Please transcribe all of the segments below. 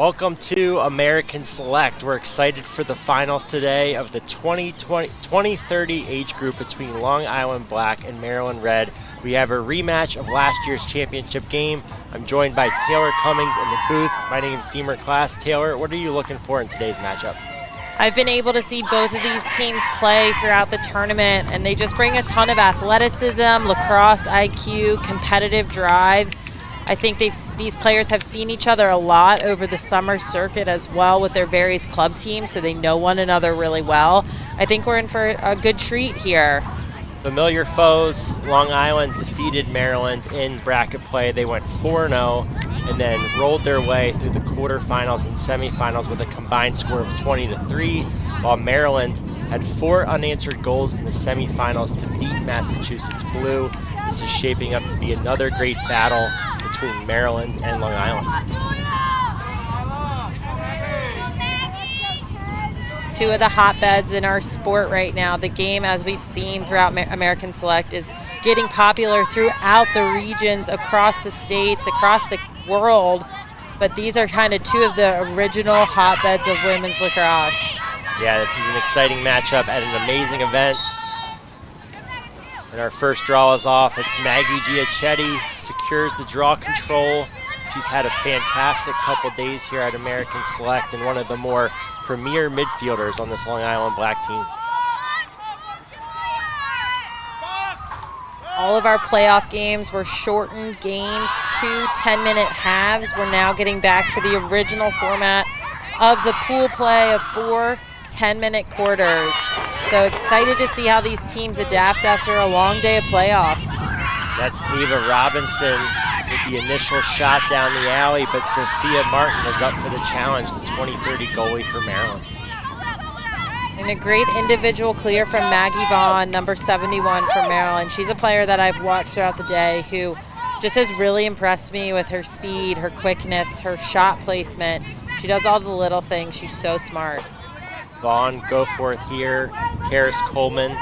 Welcome to American Select. We're excited for the finals today of the 2030 age group between Long Island Black and Maryland Red. We have a rematch of last year's championship game. I'm joined by Taylor Cummings in the booth. My name is Deemer Class. Taylor, what are you looking for in today's matchup? I've been able to see both of these teams play throughout the tournament, and they just bring a ton of athleticism, lacrosse IQ, competitive drive. I think these players have seen each other a lot over the summer circuit as well with their various club teams, so they know one another really well. I think we're in for a good treat here. Familiar foes, Long Island defeated Maryland in bracket play. They went 4-0 and then rolled their way through the quarterfinals and semifinals with a combined score of 20-3, while Maryland had 4 unanswered goals in the semifinals to beat Massachusetts Blue. This is shaping up to be another great battle between Maryland and Long Island. Two of the hotbeds in our sport right now. The game, as we've seen throughout American Select, is getting popular throughout the regions, across the states, across the world. But these are kind of two of the original hotbeds of women's lacrosse. Yeah, this is an exciting matchup at an amazing event. And our first draw is off. It's Maggie Giachetti, secures the draw control. She's had a fantastic couple days here at American Select and one of the more premier midfielders on this Long Island Black team. All of our playoff games were shortened games, 2 10-minute halves. We're now getting back to the original format of the pool play of 4 10-minute quarters. So excited to see how these teams adapt after a long day of playoffs. That's Ava Robinson with the initial shot down the alley, but Sophia Martin is up for the challenge, the 2030 goalie for Maryland. And a great individual clear from Maggie Vaughn, number 71 from Maryland. She's a player that I've watched throughout the day who just has really impressed me with her speed, her quickness, her shot placement. She does all the little things. She's so smart. Vaughn, Goforth here, Karis Coleman,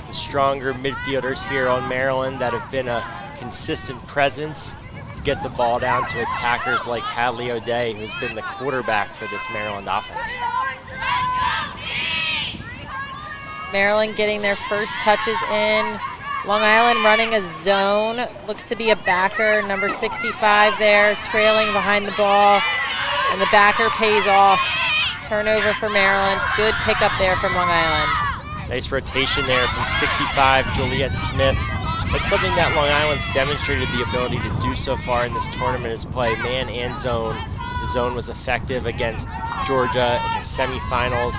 the stronger midfielders here on Maryland that have been a consistent presence to get the ball down to attackers like Hadley O'Day, who's been the quarterback for this Maryland offense. Maryland getting their first touches in. Long Island running a zone. Looks to be a backer, number 65 there, trailing behind the ball, and the backer pays off. Turnover for Maryland. Good pickup there from Long Island. Nice rotation there from 65, Juliet Smith. That's something that Long Island's demonstrated the ability to do so far in this tournament is play man and zone. The zone was effective against Georgia in the semifinals,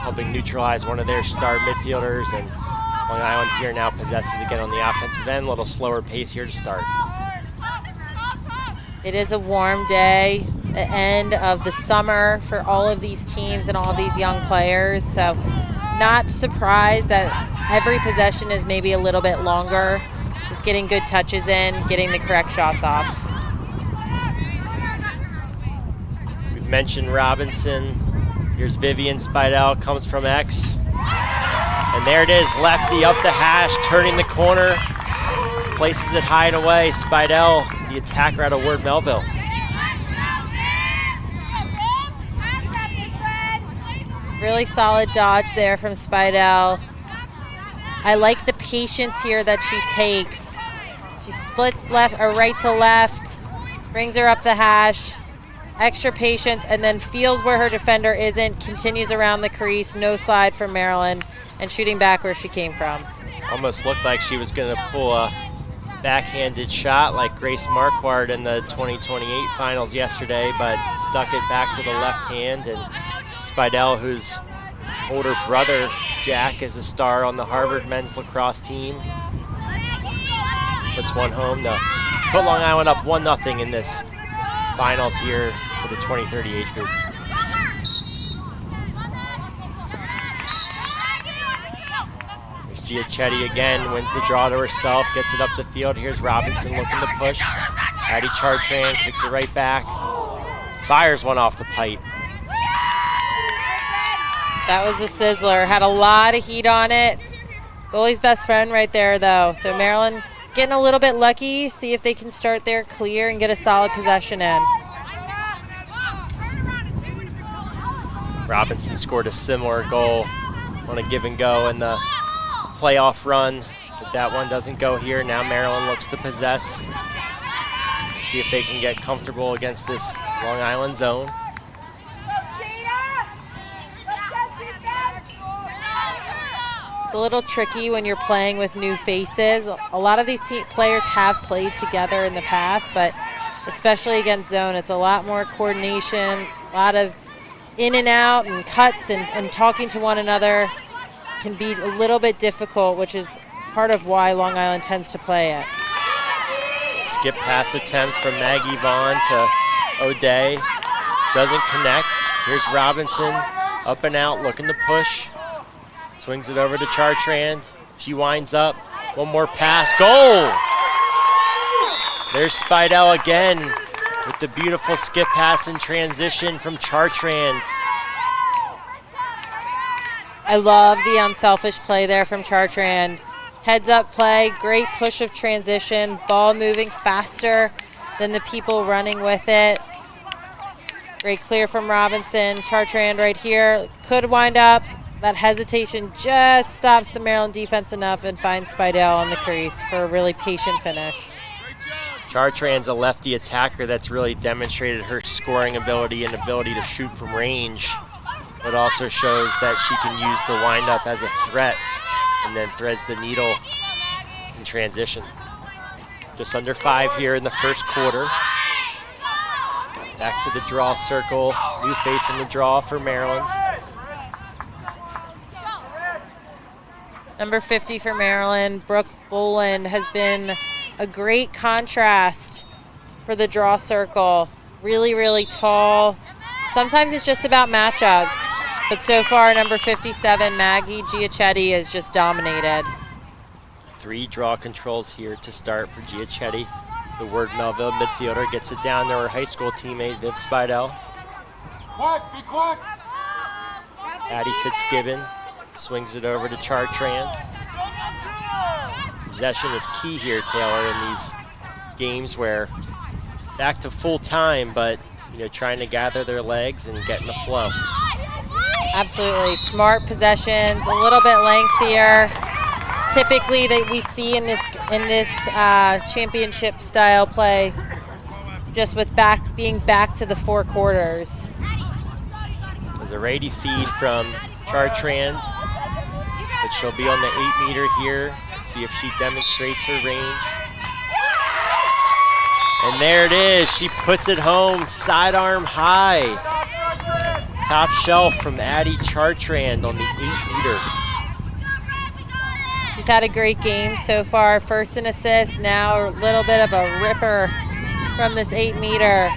helping neutralize one of their star midfielders, and Long Island here now possesses again on the offensive end. A little slower pace here to start. It is a warm day, the end of the summer for all of these teams and all of these young players, so not surprised that every possession is maybe a little bit longer, just getting good touches in, getting the correct shots off. We've mentioned Robinson. Here's Vivian Spidell, comes from X. And there it is, lefty up the hash, turning the corner, places it high and away. Spidell, the attacker out of Ward Melville. Really solid dodge there from Spidell. I like the patience here that she takes. She splits left or right to left, brings her up the hash, extra patience, and then feels where her defender isn't, continues around the crease, no slide from Maryland, and shooting back where she came from. Almost looked like she was going to pull a backhanded shot like Grace Marquardt in the 2028 finals yesterday, but stuck it back to the left hand, and Spidell, whose older brother Jack is a star on the Harvard men's lacrosse team, puts one home to put Long Island up 1-0 in this finals here for the 2030 age group. There's Giachetti again, wins the draw to herself, gets it up the field. Here's Robinson looking to push. Addie Chartrand kicks it right back, fires one off the pipe. That was a sizzler, had a lot of heat on it. Goalie's best friend right there though. So Maryland getting a little bit lucky, see if they can start there clear and get a solid possession in. Robinson scored a similar goal on a give and go in the playoff run, but that one doesn't go here. Now Maryland looks to possess. See if they can get comfortable against this Long Island zone. It's a little tricky when you're playing with new faces. A lot of these players have played together in the past, but especially against zone, it's a lot more coordination, a lot of in and out and cuts and talking to one another can be a little bit difficult, which is part of why Long Island tends to play it. Skip pass attempt from Maggie Vaughn to O'Day. Doesn't connect. Here's Robinson, up and out, looking to push. Swings it over to Chartrand. She winds up. One more pass. Goal! There's Speidel again with the beautiful skip pass in transition from Chartrand. I love the unselfish play there from Chartrand. Heads up play, great push of transition, ball moving faster than the people running with it. Great clear from Robinson. Chartrand right here could wind up. That hesitation just stops the Maryland defense enough and finds Speidel on the crease for a really patient finish. Chartrand's a lefty attacker that's really demonstrated her scoring ability and ability to shoot from range. It also shows that she can use the windup as a threat and then threads the needle in transition. Just under 5 here in the first quarter. Back to the draw circle. New face in the draw for Maryland. Number 50 for Maryland, Brooke Boland, has been a great contrast for the draw circle. Really, really tall. Sometimes it's just about matchups. But so far, number 57, Maggie Giachetti, has just dominated. 3 draw controls here to start for Giachetti. The Ward Melville midfielder gets it down to her high school teammate, Viv Speidel. Addie Fitzgibbon swings it over to Chartrand. Possession is key here, Taylor, in these games where back to full time, but trying to gather their legs and get in the flow. Absolutely. Smart possessions, a little bit lengthier. Typically that we see in this championship style play, just with being back to the 4 quarters. There's a ready feed from Chartrand, but she'll be on the 8-meter here. See if she demonstrates her range. And there it is. She puts it home, sidearm high. Top shelf from Addie Chartrand on the 8-meter. She's had a great game so far. First an assist, now a little bit of a ripper from this 8-meter.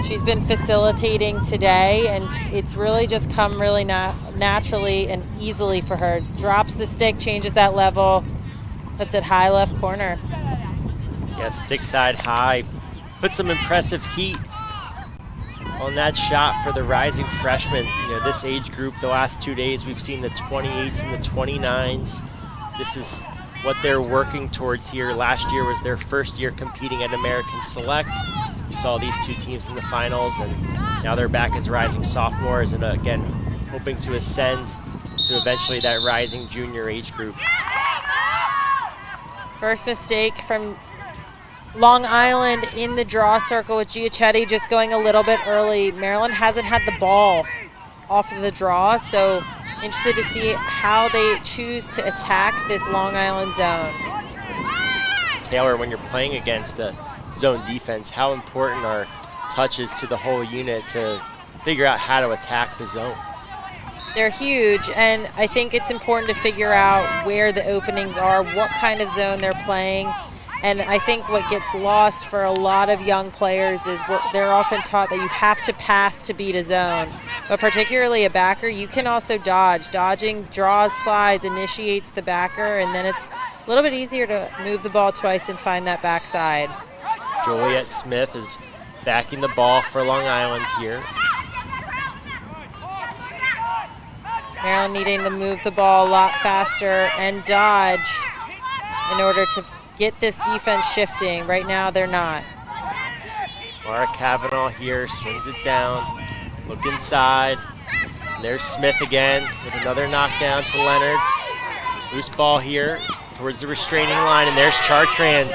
She's been facilitating today, and it's really just come really naturally and easily for her. Drops the stick, changes that level, puts it high left corner. Yeah, stick side high. Put some impressive heat on that shot for the rising freshman. This age group, the last 2 days, we've seen the 28s and the 29s. This is what they're working towards here. Last year was their first year competing at American Select. We saw these 2 teams in the finals, and now they're back as rising sophomores and again hoping to ascend to eventually that rising junior age group. First mistake from Long Island in the draw circle with Giachetti just going a little bit early. Maryland hasn't had the ball off of the draw, so interested to see how they choose to attack this Long Island zone. Taylor, when you're playing against a zone defense, how important are touches to the whole unit to figure out how to attack the zone? They're huge, and I think it's important to figure out where the openings are, what kind of zone they're playing. And I think what gets lost for a lot of young players is they're often taught that you have to pass to beat a zone. But particularly a backer, you can also dodge. Dodging draws, slides, initiates the backer, and then it's a little bit easier to move the ball twice and find that backside. Juliet Smith is backing the ball for Long Island here. Maryland needing to move the ball a lot faster and dodge in order to get this defense shifting. Right now, they're not. Laura Cavanaugh here swings it down. Look inside. And there's Smith again with another knockdown to Leonard. Loose ball here towards the restraining line, and there's Chartrand.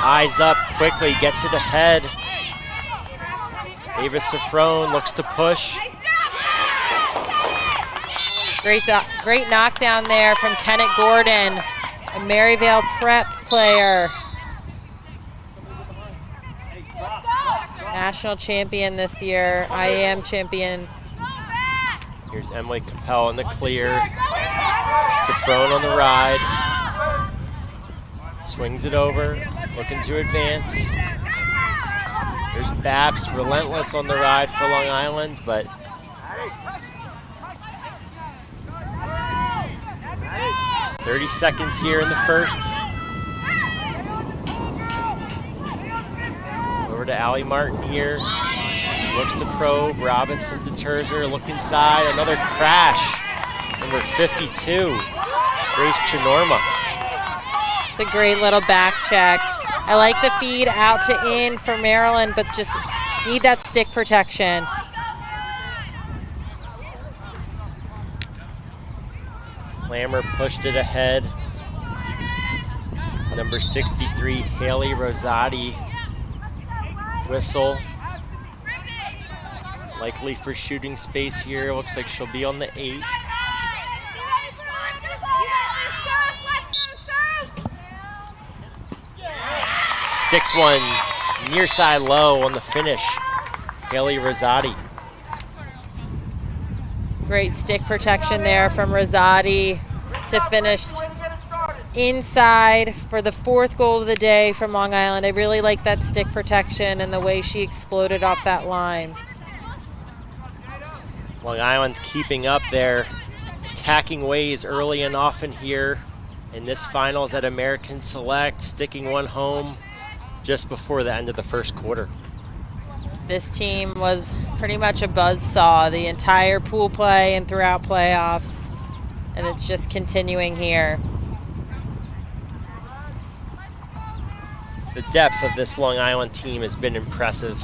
Eyes up quickly, gets it ahead. Ava Safrone looks to push. Great knockdown there from Kenneth Gordon, a Maryvale Prep player. National champion this year, IAM champion. Here's Emily Capel in the clear. Safrone on the ride. Swings it over, looking to advance. There's Babs, relentless on the ride for Long Island, but 30 seconds here in the first. Over to Allie Martin here. Looks to probe. Robinson deters her. Look inside. Another crash. Number 52, Grace Chinorma. It's a great little back check. I like the feed out to in for Maryland, but just need that stick protection. Clammer pushed it ahead. Number 63, Haley Rosati. Whistle. Likely for shooting space here. Looks like she'll be on the 8. Sticks one near side low on the finish. Haley Rosati. Great stick protection there from Rosati to finish inside for the 4th goal of the day from Long Island. I really like that stick protection and the way she exploded off that line. Long Island keeping up their attacking ways early and often here in this finals at American Select, sticking one home just before the end of the first quarter. This team was pretty much a buzzsaw the entire pool play and throughout playoffs, and it's just continuing here. The depth of this Long Island team has been impressive.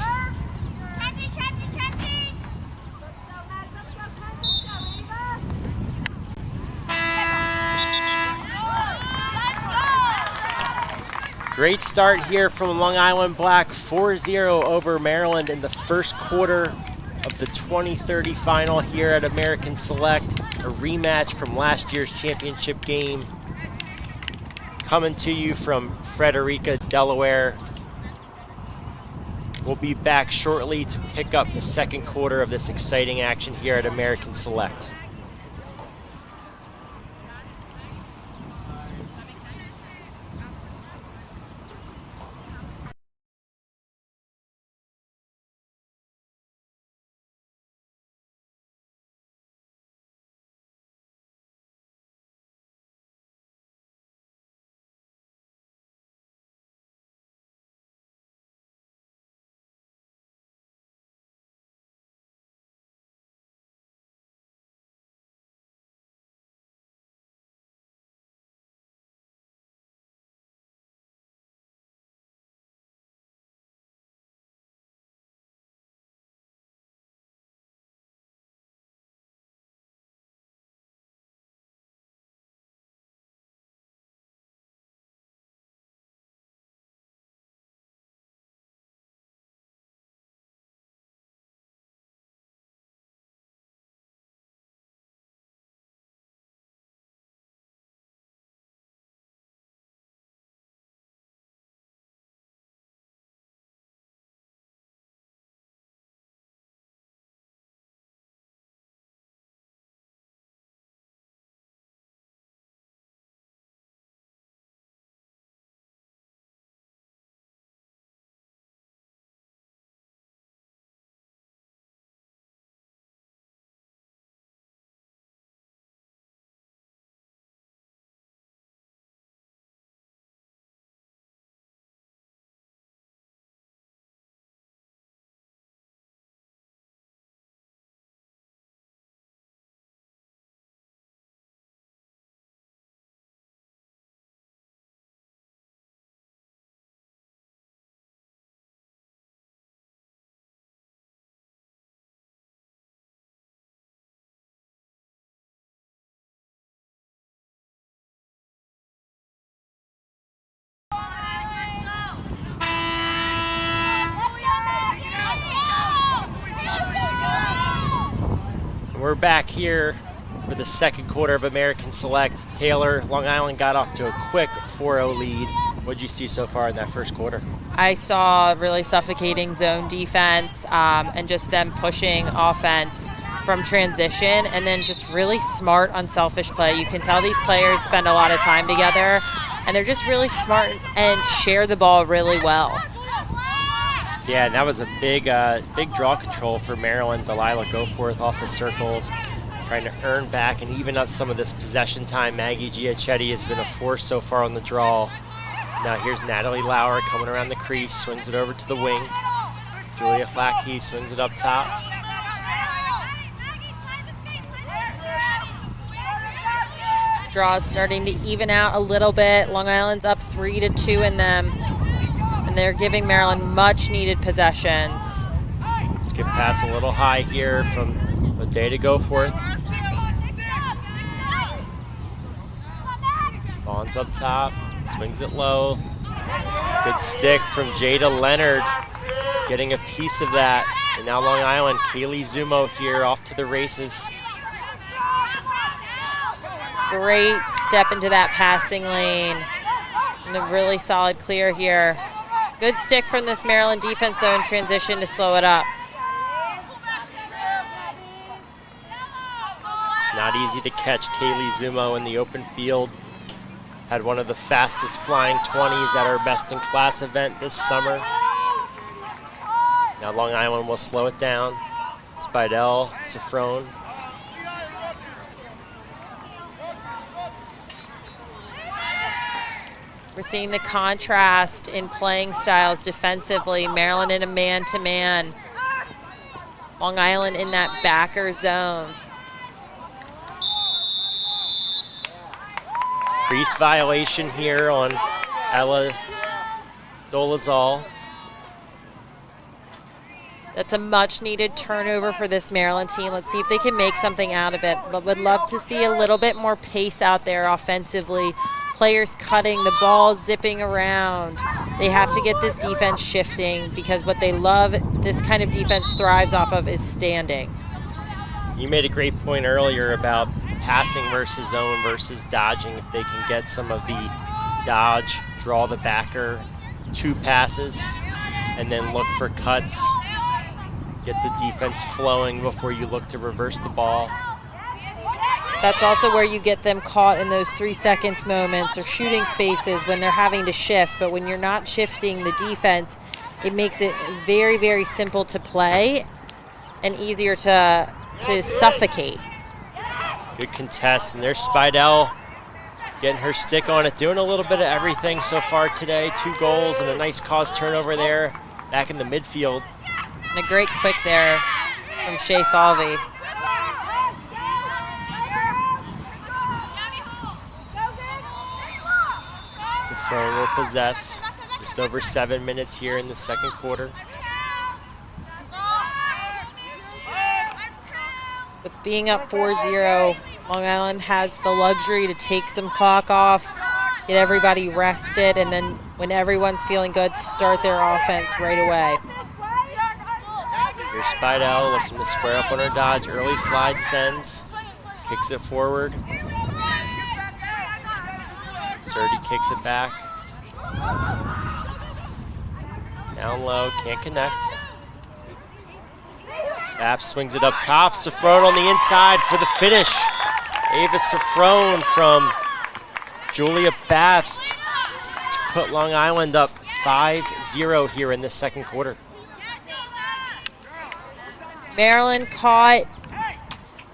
Great start here from Long Island Black, 4-0 over Maryland in the first quarter of the 2030 final here at American Select, a rematch from last year's championship game. Coming to you from Frederica, Delaware. We'll be back shortly to pick up the second quarter of this exciting action here at American Select. We're back here for the second quarter of American Select. Taylor, Long Island got off to a quick 4-0 lead. What did you see so far in that first quarter? I saw really suffocating zone defense and just them pushing offense from transition, and then just really smart, unselfish play. You can tell these players spend a lot of time together, and they're just really smart and share the ball really well. Yeah, and that was a big draw control for Maryland. Delilah Goforth off the circle, trying to earn back and even up some of this possession time. Maggie Giachetti has been a force so far on the draw. Now here's Natalie Lauer coming around the crease, swings it over to the wing. Julia Flackey swings it up top. Draw is starting to even out a little bit. Long Island's up 3-2 in them, and they're giving Maryland much needed possessions. Skip pass a little high here from O'Day Goforth. Vaughn's up top, swings it low. Good stick from Jada Leonard, getting a piece of that. And now Long Island, Kaylee Zumo here off to the races. Great step into that passing lane. And a really solid clear here. Good stick from this Maryland defense, though, in transition to slow it up. It's not easy to catch Kaylee Zumo in the open field. Had one of the fastest flying 20s at our Best in Class event this summer. Now Long Island will slow it down. Spidell, Safrone. We're seeing the contrast in playing styles defensively. Maryland in a man-to-man. Long Island in that backer zone. Crease violation here on Ella Dolezal. That's a much-needed turnover for this Maryland team. Let's see if they can make something out of it. But would love to see a little bit more pace out there offensively. Players cutting, the ball zipping around. They have to get this defense shifting, because what they love, this kind of defense thrives off of, is standing. You made a great point earlier about passing versus zone versus dodging. If they can get some of the dodge, draw the backer, 2 passes, and then look for cuts, get the defense flowing before you look to reverse the ball. That's also where you get them caught in those 3 seconds moments or shooting spaces when they're having to shift. But when you're not shifting the defense, it makes it very, very simple to play and easier to suffocate. Good contest, and there's Spidell getting her stick on it, doing a little bit of everything so far today. 2 goals and a nice cause turnover there back in the midfield. And a great quick there from Shea Falvey. Safrone will possess. Just over 7 minutes here in the second quarter. With being up 4-0, Long Island has the luxury to take some clock off, get everybody rested, and then when everyone's feeling good, start their offense right away. Here's Spidell looking to square up on her dodge. Early slide sends, kicks it forward. Surdy kicks it back. Down low, can't connect. Babs swings it up top. Safrone on the inside for the finish. Ava Safrone from Julia Babst to put Long Island up 5-0 here in the second quarter. Maryland caught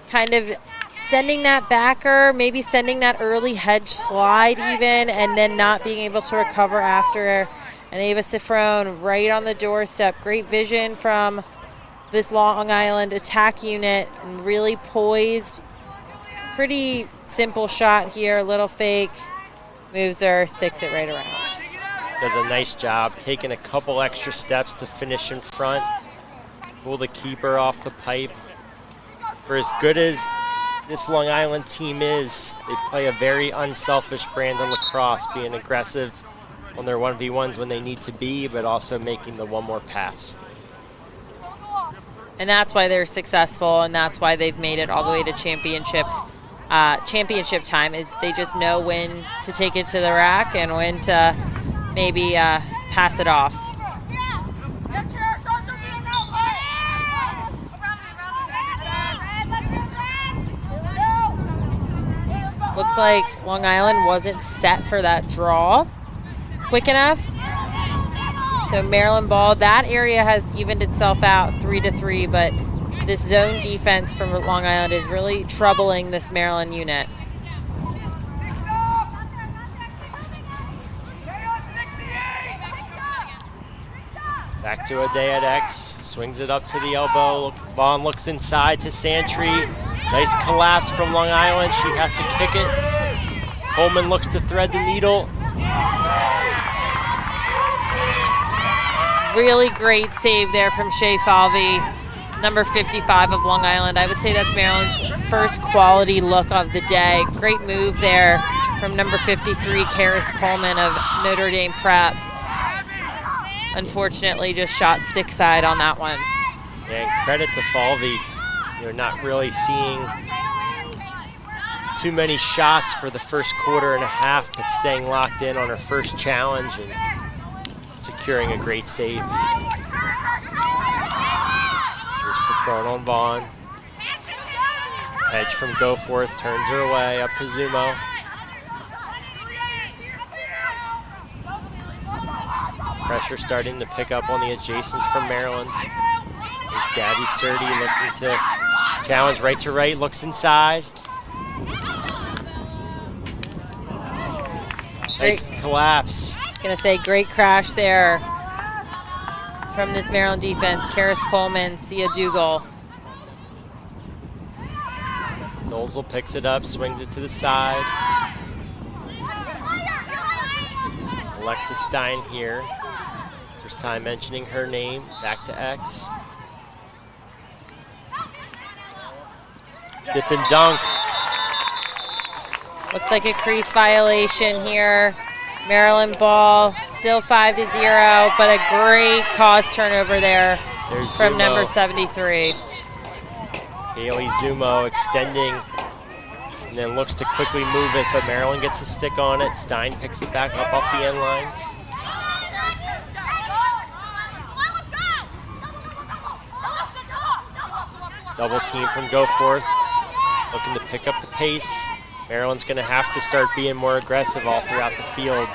kind of sending that backer, maybe sending that early hedge slide even, and then not being able to recover after. And Ava Safrone right on the doorstep. Great vision from this Long Island attack unit, and really poised. Pretty simple shot here, little fake. Moves her, sticks it right around. Does a nice job, taking a couple extra steps to finish in front. Pull the keeper off the pipe. For as good as this Long Island team is, they play a very unselfish brand of lacrosse, being aggressive on their 1v1s when they need to be, but also making the one more pass. And that's why they're successful, and that's why they've made it all the way to championship time, is they just know when to take it to the rack and when to maybe pass it off. Looks like Long Island wasn't set for that draw quick enough. So Maryland ball, that area has evened itself out 3-3, but this zone defense from Long Island is really troubling this Maryland unit. Back to Ade at X, swings it up to the elbow. Vaughn looks inside to Santry. Nice collapse from Long Island. She has to kick it. Coleman looks to thread the needle. Really great save there from Shea Falvey, number 55 of Long Island. I would say that's Maryland's first quality look of the day. Great move there from number 53, Karis Coleman of Notre Dame Prep. Unfortunately, just shot stick side on that one. And credit to Falvey. You're not really seeing too many shots for the first quarter and a half, but staying locked in on her first challenge and securing a great save. Here's the front on Vaughn. Hedge from Goforth, turns her away, up to Zumo. Pressure starting to pick up on the adjacents from Maryland. There's Gabby Surdy looking to challenge right to right, looks inside. Nice collapse. I was going to say great crash there from this Maryland defense. Karis Coleman, Sia Dougal. Dolezal picks it up, swings it to the side. Alexis Stein here. First time mentioning her name. Back to X. Dip and dunk. Looks like a crease violation here. Maryland ball, still 5-0, but a great cause turnover there from number 73. Kaylee Zumo extending and then looks to quickly move it, but Maryland gets a stick on it. Stein picks it back up off the end line. Double team from Goforth, looking to pick up the pace. Maryland's going to have to start being more aggressive all throughout the field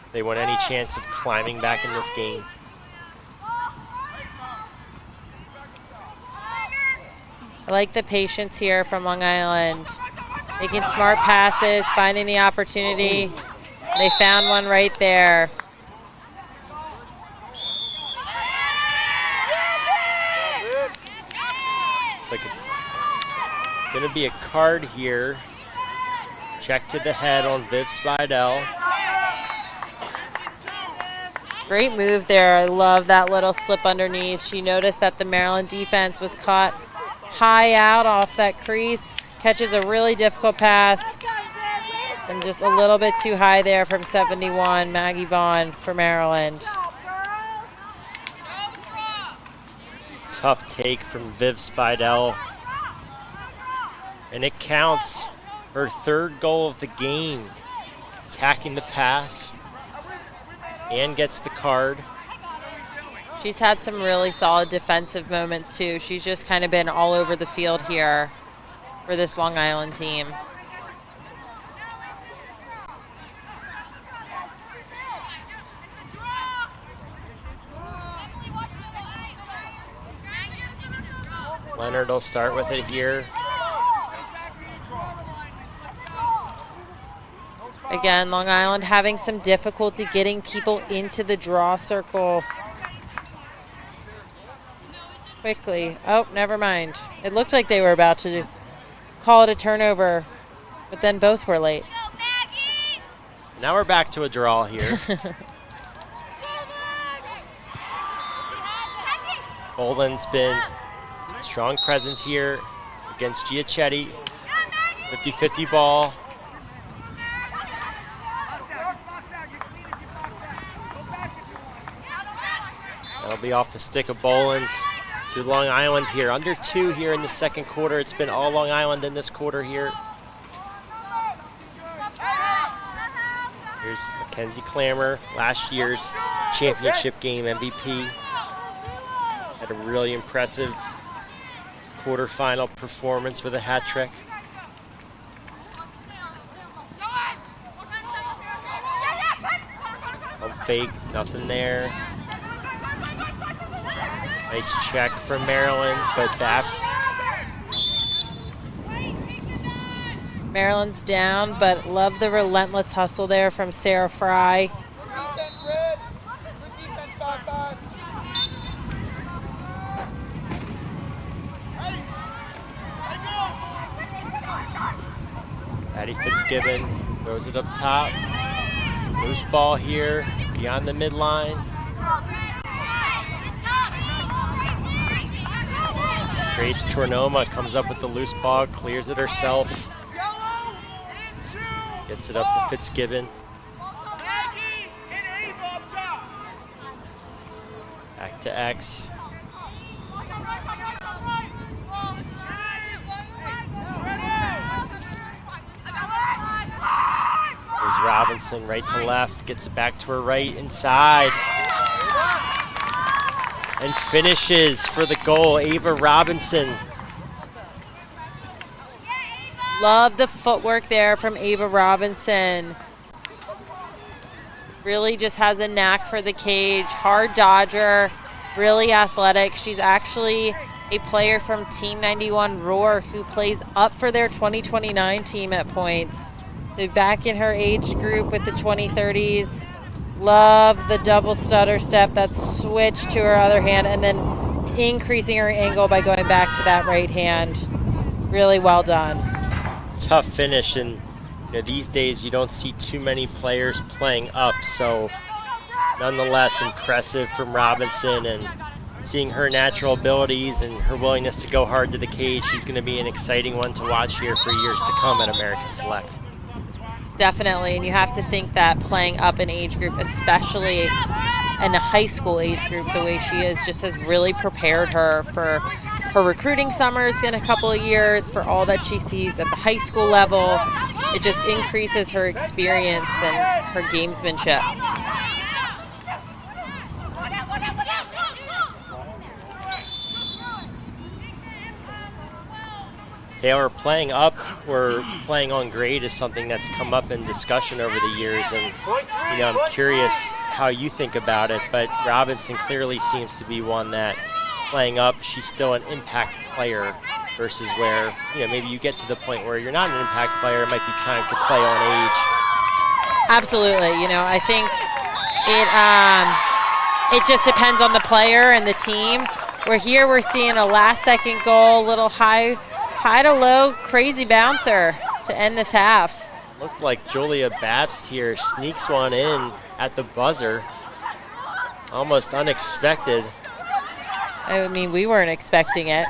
if they want any chance of climbing back in this game. I like the patience here from Long Island. Making smart passes, finding the opportunity. They found one right there. Looks like it's going to be a card here. Check to the head on Viv Spidell. Great move there. I love that little slip underneath. She noticed that the Maryland defense was caught high out off that crease. Catches a really difficult pass. And just a little bit too high there from 71, Maggie Vaughn for Maryland. Tough take from Viv Spidell. And it counts. Her third goal of the game. Attacking the pass. And gets the card. She's had some really solid defensive moments too. She's just kind of been all over the field here for this Long Island team. Leonard will start with it here. Again, Long Island having some difficulty getting people into the draw circle quickly. Oh, never mind. It looked like they were about to call it a turnover, but then both were late. Now we're back to a draw here. Boland's been a strong presence here against Giachetti. 50-50 ball. That'll be off the stick of Boland to Long Island here. Under 2 here in the second quarter. It's been all Long Island in this quarter here. Here's Mackenzie Clammer, last year's championship game MVP. Had a really impressive quarterfinal performance with a hat trick. Pump fake, nothing there. Nice check from Maryland, but Babst. Maryland's down, but love the relentless hustle there from Sarah Fry. Addie Fitzgibbon throws it up top. Loose ball here, beyond the midline. Grace Chornoma comes up with the loose ball, clears it herself. Gets it up to Fitzgibbon. Back to X. There's Robinson right to left, gets it back to her right, inside. And finishes for the goal, Ava Robinson. Love the footwork there from Ava Robinson. Really just has a knack for the cage. Hard dodger, really athletic. She's actually a player from Team 91 Roar who plays up for their 2029 team at points. So back in her age group with the 2030s. Love the double stutter step, that switch to her other hand, and then increasing her angle by going back to that right hand. Really well done. Tough finish, and these days you don't see too many players playing up, so nonetheless impressive from Robinson, and seeing her natural abilities and her willingness to go hard to the cage, she's going to be an exciting one to watch here for years to come at American Select. Definitely, and you have to think that playing up an age group, especially in a high school age group the way she is, just has really prepared her for her recruiting summers in a couple of years, for all that she sees at the high school level. It just increases her experience and her gamesmanship. Taylor, playing up or playing on grade is something that's come up in discussion over the years, and I'm curious how you think about it, but Robinson clearly seems to be one that playing up, she's still an impact player versus where maybe you get to the point where you're not an impact player, it might be time to play on age. Absolutely. I think it just depends on the player and the team. We're seeing a last-second goal, little high to low, crazy bouncer to end this half. Looked like Julia Babst here sneaks one in at the buzzer. Almost unexpected. I mean, we weren't expecting it.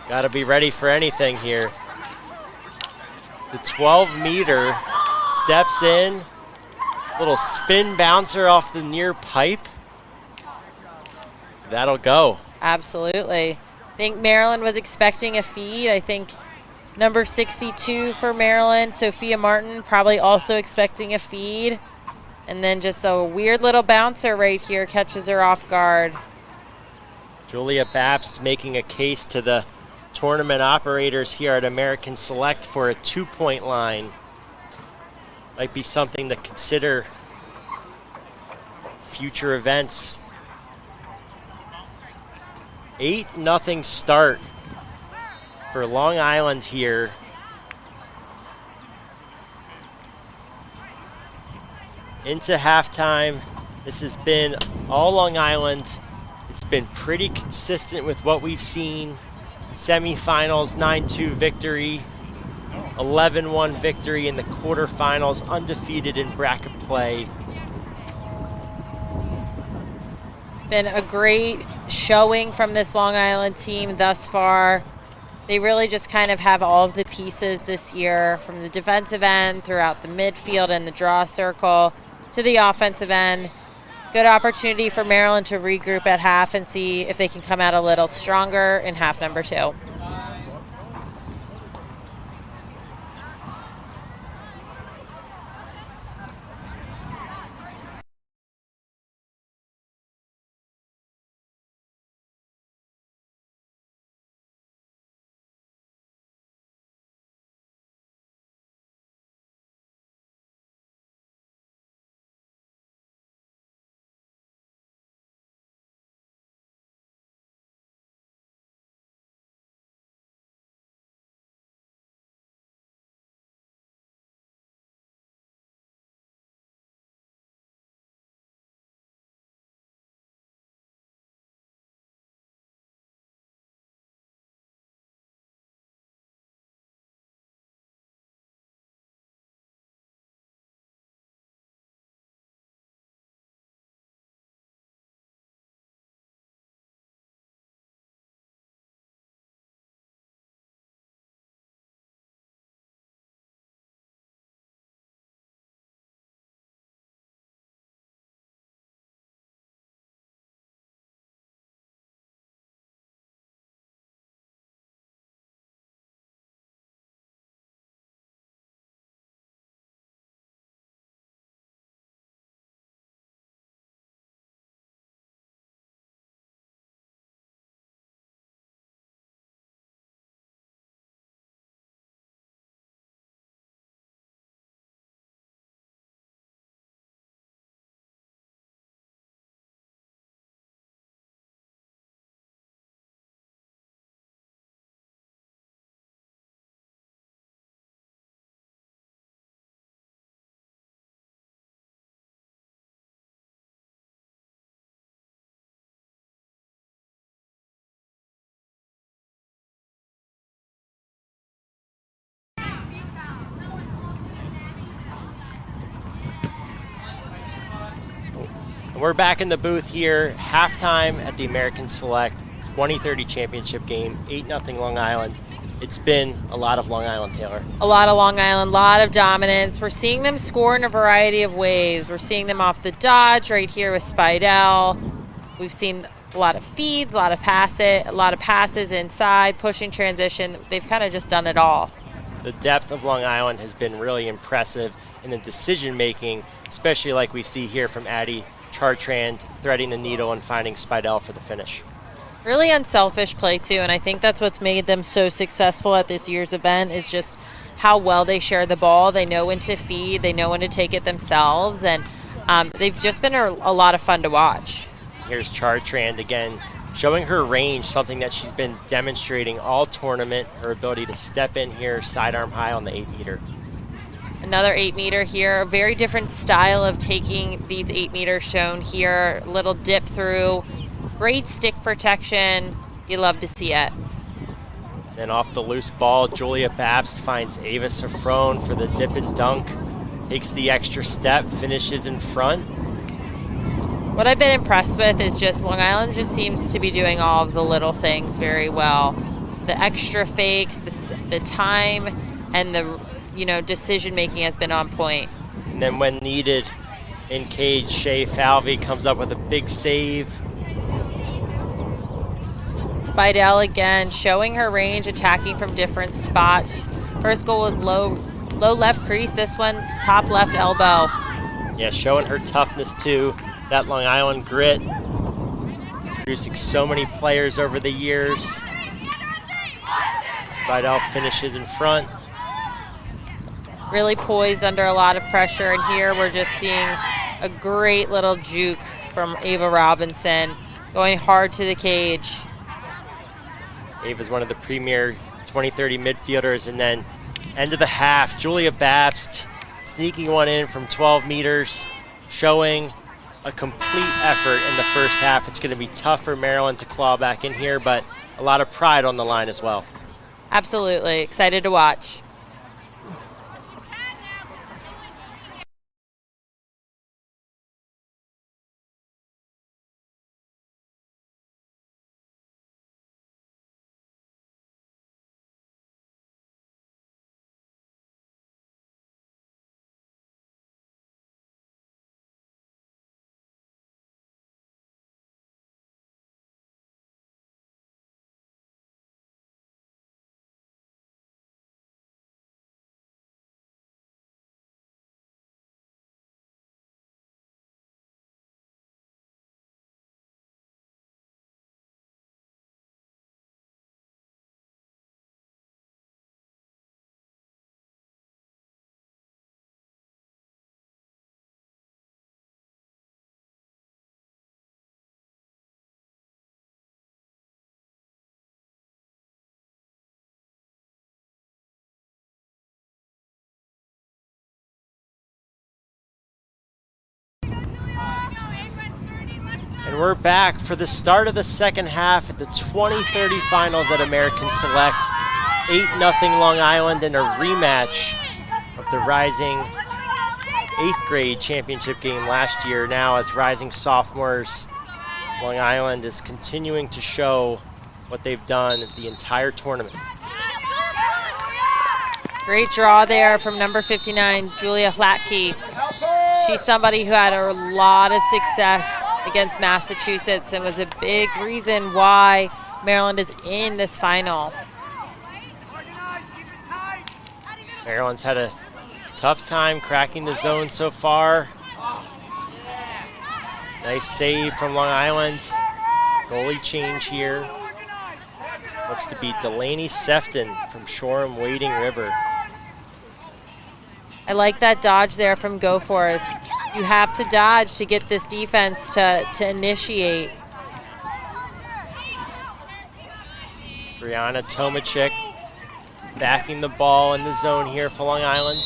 Got to be ready for anything here. The 12-meter steps in. Little spin bouncer off the near pipe. That'll go. Absolutely. I think Maryland was expecting a feed. I think number 62 for Maryland, Sophia Martin, probably also expecting a feed. And then just a weird little bouncer right here catches her off guard. Julia Babst making a case to the tournament operators here at American Select for a 2-point line. Might be something to consider future events. 8-0 start for Long Island here. Into halftime. This has been all Long Island. It's been pretty consistent with what we've seen. Semifinals, 9-2 victory, 11-1 victory in the quarterfinals, undefeated in bracket play. Been a great showing from this Long Island team thus far. They really just kind of have all of the pieces this year, from the defensive end throughout the midfield and the draw circle to the offensive end. Good opportunity for Maryland to regroup at half and see if they can come out a little stronger in half number 2. We're back in the booth here, halftime at the American Select 2030 Championship game, 8-0 Long Island. It's been a lot of Long Island, Taylor. A lot of Long Island, a lot of dominance. We're seeing them score in a variety of ways. We're seeing them off the dodge right here with Spidell. We've seen a lot of feeds, a lot of passes inside, pushing transition. They've kind of just done it all. The depth of Long Island has been really impressive in the decision making, especially like we see here from Addie Chartrand threading the needle and finding Spidell for the finish. Really unselfish play too, and I think that's what's made them so successful at this year's event is just how well they share the ball. They know when to feed, they know when to take it themselves, and they've just been a lot of fun to watch. Here's Chartrand again, showing her range, something that she's been demonstrating all tournament, her ability to step in here sidearm high on the 8-meter. Another 8-meter here, a very different style of taking these 8-meters shown here. Little dip through, great stick protection. You love to see it. Then off the loose ball, Julia Babst finds Ava Safrone for the dip and dunk. Takes the extra step, finishes in front. What I've been impressed with is just Long Island just seems to be doing all of the little things very well. The extra fakes, the time, and the decision making has been on point. And then when needed in cage, Shay Falvey comes up with a big save. Spidell again showing her range, attacking from different spots. First goal was low left crease. This one top left elbow. Yeah, showing her toughness too. That Long Island grit, producing so many players over the years. Spidell finishes in front. Really poised under a lot of pressure, and here we're just seeing a great little juke from Ava Robinson, going hard to the cage. Ava's one of the premier 2030 midfielders, and then end of the half, Julia Babst sneaking one in from 12 meters, showing a complete effort in the first half. It's going to be tough for Maryland to claw back in here, but a lot of pride on the line as well. Absolutely. Excited to watch. And we're back for the start of the second half at the 2030 finals at American Select. 8-0 Long Island in a rematch of the Rising 8th grade championship game last year. Now as rising sophomores, Long Island is continuing to show what they've done the entire tournament. Great draw there from number 59, Julia Hlatke. She's somebody who had a lot of success against Massachusetts and was a big reason why Maryland is in this final. Maryland's had a tough time cracking the zone so far. Nice save from Long Island. Goalie change here. Looks to be Delaney Sefton from Shoreham Wading River. I like that dodge there from Goforth. You have to dodge to get this defense to initiate. Brianna Tomachik backing the ball in the zone here for Long Island.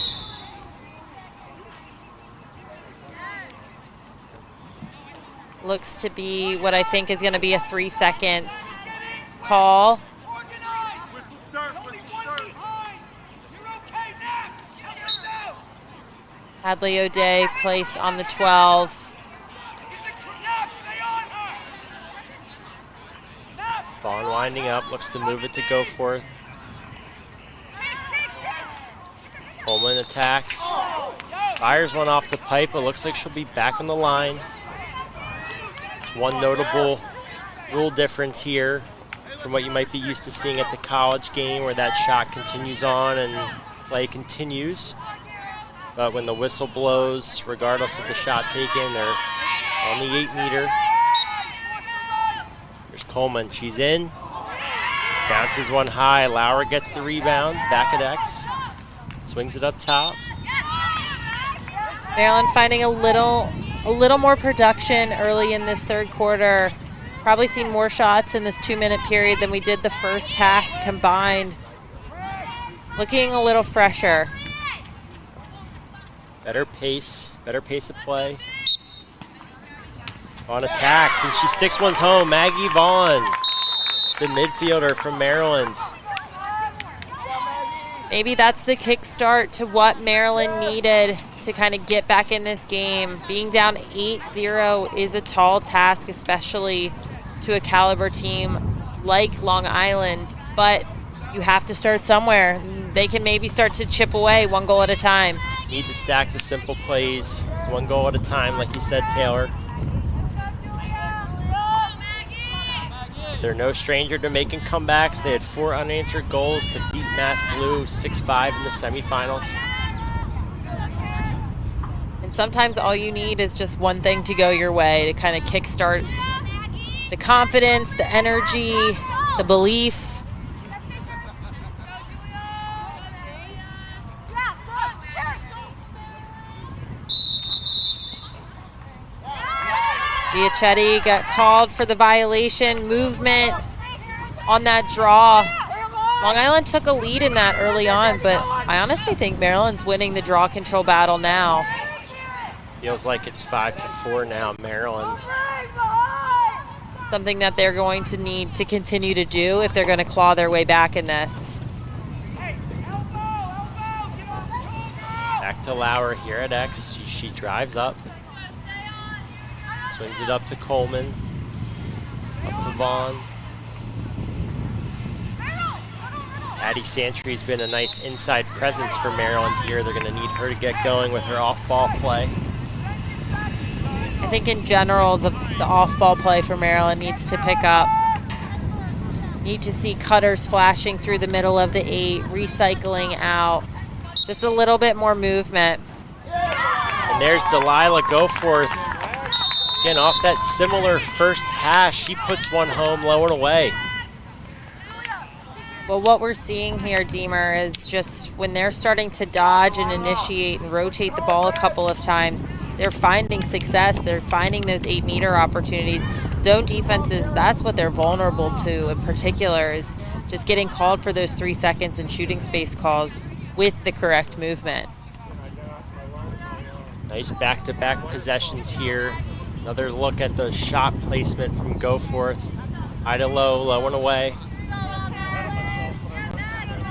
Looks to be what I think is going to be a 3 seconds call. Hadley O'Day placed on the 12. Vaughn winding up, looks to move it to Goforth. Coleman attacks. Fires one off the pipe, but looks like she'll be back on the line. There's one notable rule difference here from what you might be used to seeing at the college game, where that shot continues on and play continues. But when the whistle blows, regardless of the shot taken, they're on the 8-meter. There's Coleman, she's in. Bounces one high, Lauer gets the rebound, back at X. Swings it up top. Maryland finding a little more production early in this third quarter. Probably seen more shots in this 2-minute period than we did the first half combined. Looking a little fresher. Better pace of play. On attacks, and she sticks one's home. Maggie Vaughn, the midfielder from Maryland. Maybe that's the kickstart to what Maryland needed to kind of get back in this game. Being down 8-0 is a tall task, especially to a caliber team like Long Island, but you have to start somewhere. They can maybe start to chip away 1 goal at a time. Need to stack the simple plays, 1 goal at a time, like you said, Taylor. They're no stranger to making comebacks. They had 4 unanswered goals to beat Mass Blue 6-5 in the semifinals. And sometimes all you need is just one thing to go your way to kind of kickstart the confidence, the energy, the belief. Giachetti got called for the violation, movement on that draw. Long Island took a lead in that early on, but I honestly think Maryland's winning the draw control battle now. Feels like it's 5-4 now, Maryland. Something that they're going to need to continue to do if they're going to claw their way back in this. Back to Lauer here at X. She drives up. Swings it up to Coleman. Up to Vaughn. Addie Santry's been a nice inside presence for Maryland here. They're going to need her to get going with her off-ball play. I think in general, the off-ball play for Maryland needs to pick up. Need to see cutters flashing through the middle of the 8, recycling out. Just a little bit more movement. And there's Delilah Goforth. Again, off that similar first hash, she puts one home low and away. Well, what we're seeing here, Deemer, is just when they're starting to dodge and initiate and rotate the ball a couple of times, they're finding success. They're finding those 8-meter opportunities. Zone defenses, that's what they're vulnerable to in particular, is just getting called for those 3 seconds and shooting space calls with the correct movement. Nice back-to-back possessions here Another look at the shot placement from Goforth. High to low, low and away.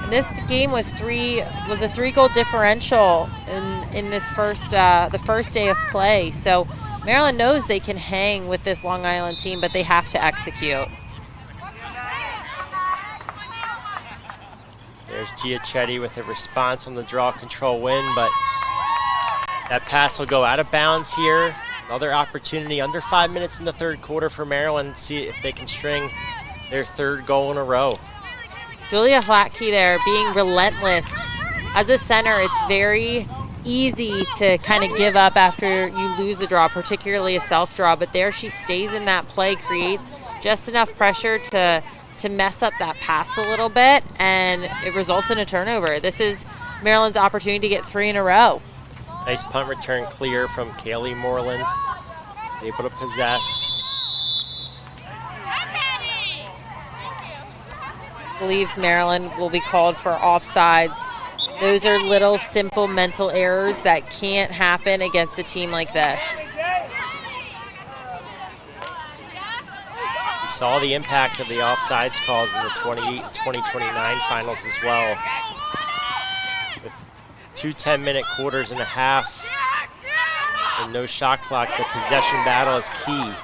And this game was a 3-goal differential in this the first day of play. So Maryland knows they can hang with this Long Island team, but they have to execute. There's Giachetti with a response on the draw control win, but that pass will go out of bounds here. Another opportunity under 5 minutes in the third quarter for Maryland. See if they can string their third goal in a row. Julia Hlatke there being relentless. As a center, it's very easy to kind of give up after you lose the draw, particularly a self-draw. But there she stays in that play, creates just enough pressure to mess up that pass a little bit, and it results in a turnover. This is Maryland's opportunity to get 3 in a row. Nice punt return clear from Kaylee Moreland. Able to possess. I believe Maryland will be called for offsides. Those are little simple mental errors that can't happen against a team like this. We saw the impact of the offsides calls in the 28 and 2029 finals as well. With 2 10-minute quarters and a half and no shot clock, the possession battle is key.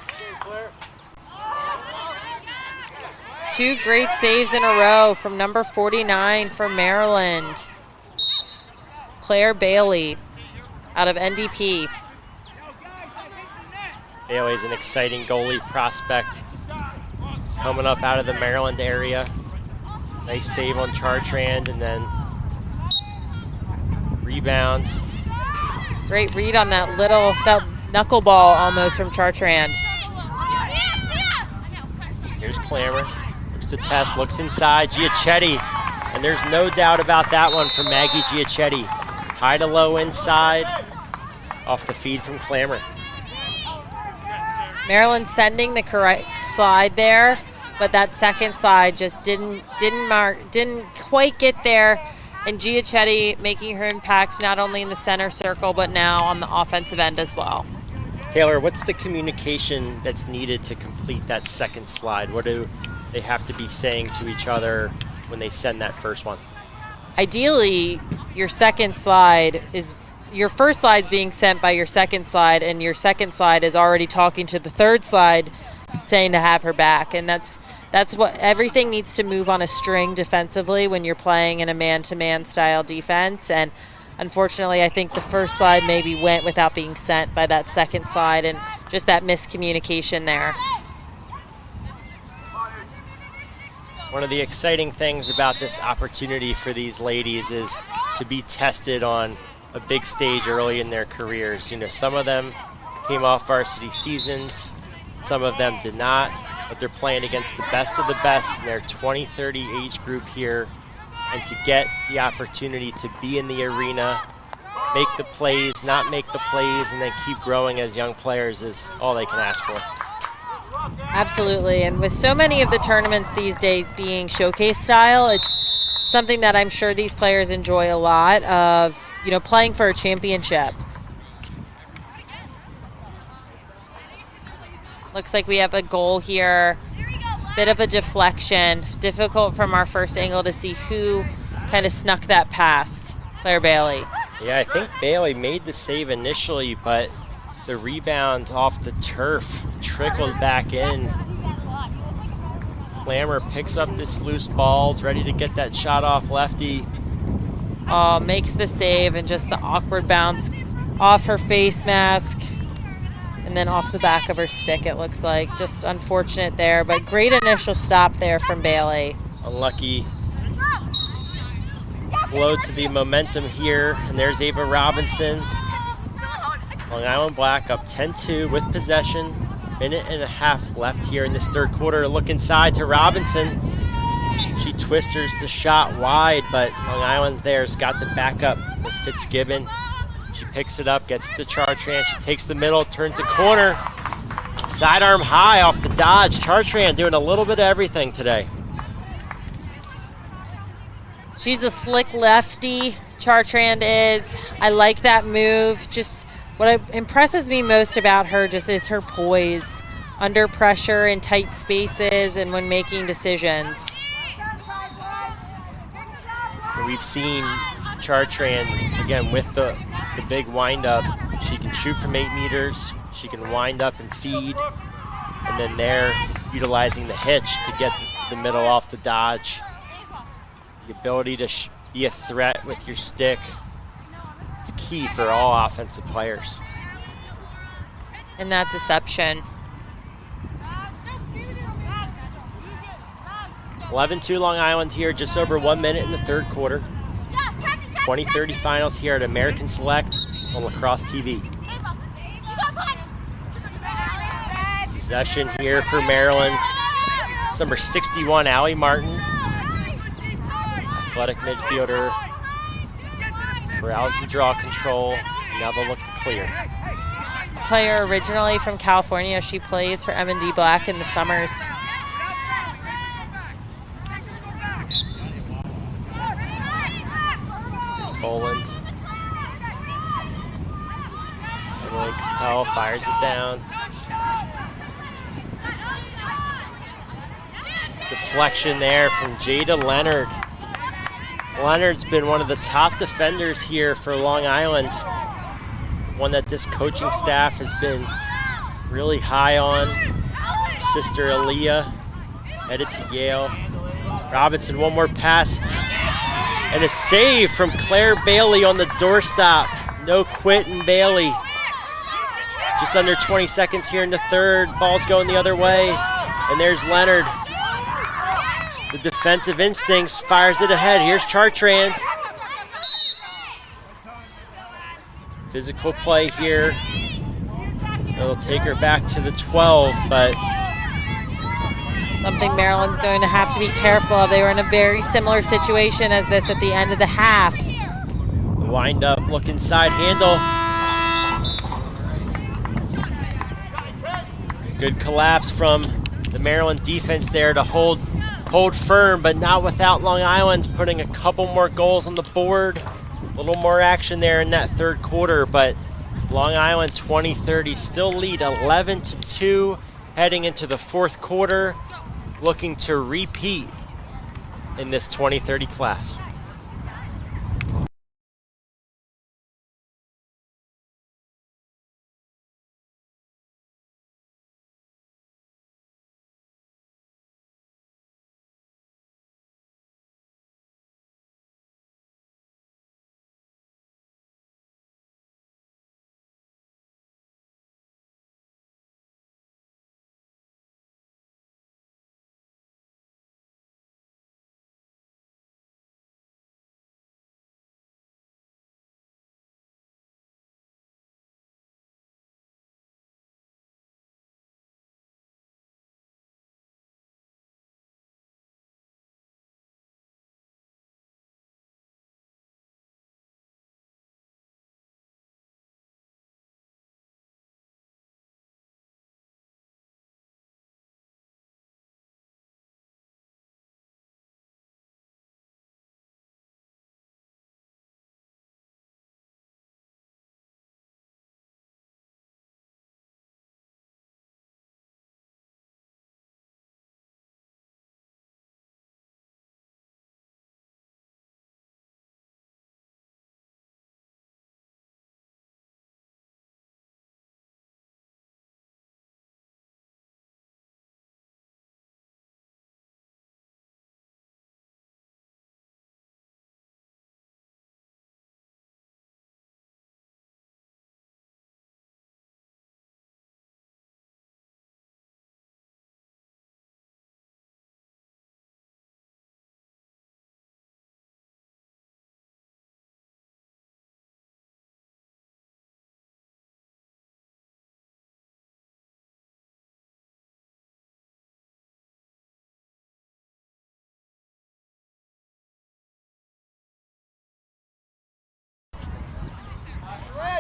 2 great saves in a row from number 49 for Maryland, Claire Bailey out of NDP. Bailey's an exciting goalie prospect coming up out of the Maryland area. Nice save on Chartrand, and then rebound. Great read on that knuckleball almost from Chartrand. Here's Clammer. Looks to test, looks inside. Giachetti. And there's no doubt about that one from Maggie Giachetti. High to low inside. Off the feed from Clammer. Maryland sending the correct slide there, but that second slide just didn't quite get there. And Giachetti making her impact not only in the center circle, but now on the offensive end as well. Taylor, what's the communication that's needed to complete that second slide? What do they have to be saying to each other when they send that first one? Ideally, your first slide's being sent by your second slide, and your second slide is already talking to the third slide, saying to have her back. And that's what everything needs to move on a string defensively when you're playing in a man-to-man style defense. And unfortunately, I think the first slide maybe went without being sent by that second slide, and just that miscommunication there. One of the exciting things about this opportunity for these ladies is to be tested on a big stage early in their careers. You know, some of them came off varsity seasons, some of them did not, but they're playing against the best of the best in their 20-30 age group here. And to get the opportunity to be in the arena, make the plays, not make the plays, and then keep growing as young players is all they can ask for. Absolutely, and with so many of the tournaments these days being showcase style, it's something that I'm sure these players enjoy a lot of, you know, playing for a championship. Looks like we have a goal here. Bit of a deflection. Difficult from our first angle to see who kind of snuck that past. Claire Bailey. Yeah, I think Bailey made the save initially, but the rebound off the turf trickled back in. Clammer picks up this loose ball, is ready to get that shot off lefty. Oh, makes the save, and just the awkward bounce off her face mask and then off the back of her stick, it looks like. Just unfortunate there, but great initial stop there from Bailey. Unlucky blow to the momentum here, and there's Ava Robinson. Long Island Black up 10-2 with possession. Minute and a half left here in this third quarter. Look inside to Robinson. She twisters the shot wide, but Long Island's there's got the backup with Fitzgibbon. She picks it up, gets it to Chartrand. She takes the middle, turns the corner. Sidearm high off the dodge. Chartrand doing a little bit of everything today. She's a slick lefty, Chartrand is. I like that move. Just What impresses me most about her just is her poise under pressure in tight spaces and when making decisions. We've seen Chartrand, again, with the big windup. She can shoot from 8 meters. She can wind up and feed. And then they're utilizing the hitch to get to the middle off the dodge. The ability to be a threat with your stick is key for all offensive players. And that deception. 11-2 Long Island here, just over 1 minute in the third quarter. 20-30 finals here at American Select on Lacrosse TV. Possession here for Maryland. It's number 61, Allie Martin. Athletic midfielder. Corrals the draw control. Now they'll look to clear. Player originally from California. She plays for M&D Black in the summers. Boland. Emily Capel fires it down. Deflection there from Jada Leonard. Leonard's been one of the top defenders here for Long Island. One that this coaching staff has been really high on. Sister Aaliyah, headed to Yale. Robinson, one more pass. And a save from Claire Bailey on the doorstop. No quitting Bailey. Just under 20 seconds here in the third. Ball's going the other way. And there's Leonard. The defensive instincts, fires it ahead. Here's Chartrand. Physical play here. It'll take her back to the 12, but something Maryland's going to have to be careful of. They were in a very similar situation as this at the end of the half. The wind up, look inside handle. Good collapse from the Maryland defense there to hold firm, but not without Long Island putting a couple more goals on the board. A little more action there in that third quarter, but Long Island 20-30 still lead 11-2 heading into the fourth quarter, looking to repeat in this 20-30 class.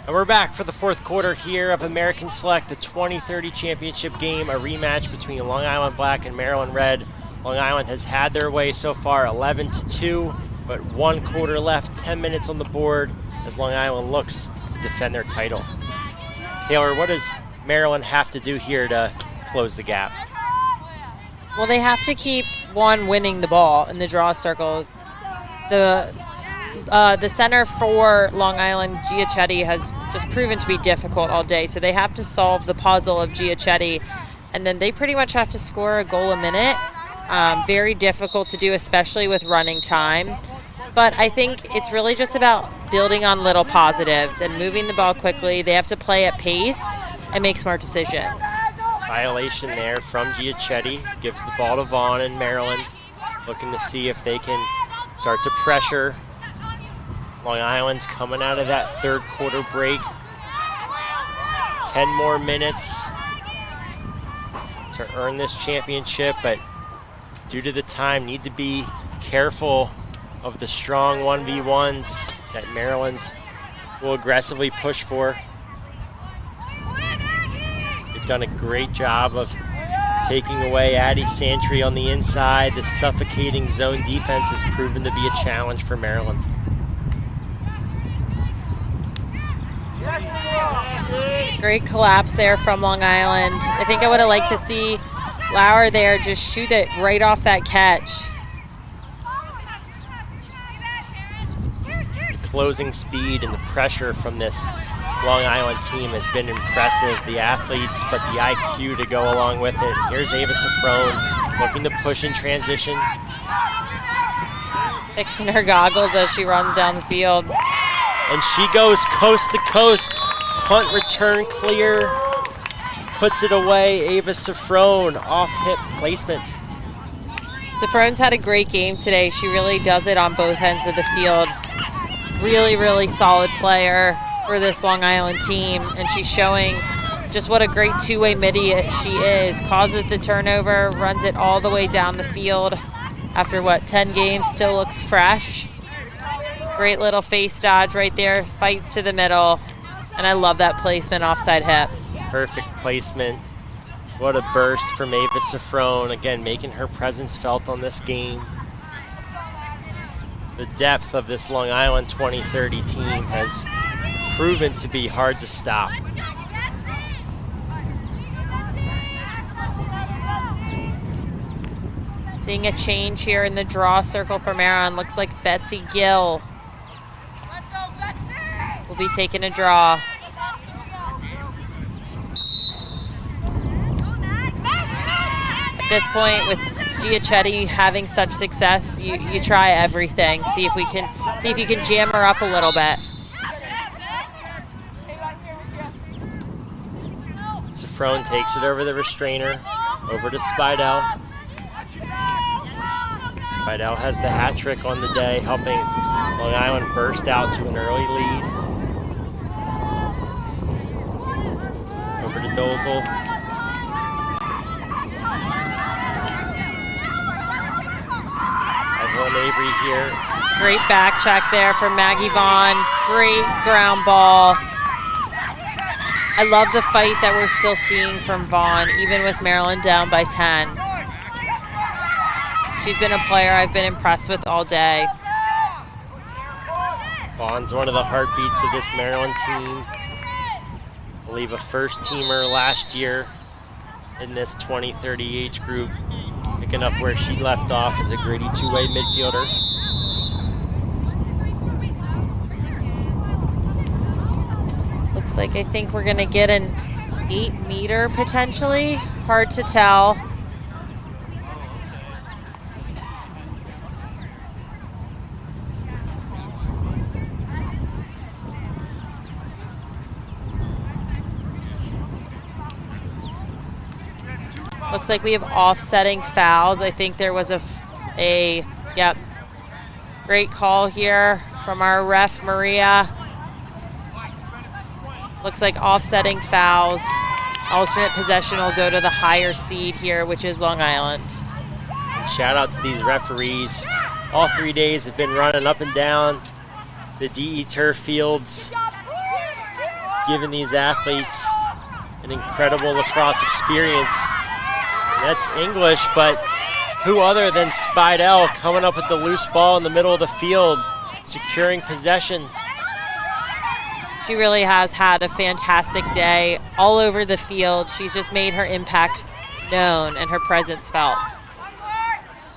And we're back for the fourth quarter here of American Select, the 20-30 championship game, a rematch between Long Island Black and Maryland Red. Long Island has had their way so far, 11-2, but 1 quarter left, 10 minutes on the board as Long Island looks to defend their title. Taylor, what does Maryland have to do here to close the gap? Well, they have to keep winning the ball in the draw circle. The center for Long Island, Giachetti, has just proven to be difficult all day, so they have to solve the puzzle of Giachetti, and then they pretty much have to score a goal a minute. Very difficult to do, especially with running time. But I think it's really just about building on little positives and moving the ball quickly. They have to play at pace and make smart decisions. Violation there from Giachetti. Gives the ball to Vaughn in Maryland. Looking to see if they can start to pressure. Long Island's coming out of that third quarter break. 10 more minutes to earn this championship, but due to the time, need to be careful of the strong 1v1s that Maryland will aggressively push for. They've done a great job of taking away Addie Santry on the inside. The suffocating zone defense has proven to be a challenge for Maryland. Great collapse there from Long Island. I think I would have liked to see Lauer there just shoot it right off that catch. The closing speed and the pressure from this Long Island team has been impressive. The athletes, but the IQ to go along with it. Here's Ava Safrone looking to push in transition. Fixing her goggles as she runs down the field. And she goes coast to coast. Punt return clear. Puts it away. Ava Safrone off hip placement. Safrone's had a great game today. She really does it on both ends of the field. Really, really solid player for this Long Island team, and she's showing just what a great two-way midi she is. Causes the turnover, runs it all the way down the field. After, 10 games, still looks fresh. Great little face dodge right there, fights to the middle, and I love that placement offside hip. Perfect placement. What a burst from Ava Safrone, again, making her presence felt on this game. The depth of this Long Island 2030 team has proven to be hard to stop. Seeing a change here in the draw circle for Maryland. Looks like Betsy Gill will be taking a draw. At this point, with Giachetti having such success, you try everything. See if you can jam her up a little bit. Safrone takes it over the restrainer, over to Spidell. Spidell has the hat trick on the day, helping Long Island burst out to an early lead. Over to Dozel. Evelyn Avery here. Great back check there from Maggie Vaughn. Great ground ball. I love the fight that we're still seeing from Vaughn, even with Maryland down by 10. She's been a player I've been impressed with all day. Vaughn's one of the heartbeats of this Maryland team. I believe a first teamer last year in this 2030 age group, picking up where she left off as a gritty two-way midfielder. Looks like I think we're gonna get an 8-meter potentially. Hard to tell. Looks like we have offsetting fouls. I think there was yep, great call here from our ref, Maria. Looks like offsetting fouls. Alternate possession will go to the higher seed here, which is Long Island. And shout out to these referees. All 3 days have been running up and down the DE turf fields, giving these athletes an incredible lacrosse experience. That's English, but who other than Spidell coming up with the loose ball in the middle of the field, securing possession. She really has had a fantastic day all over the field. She's just made her impact known and her presence felt.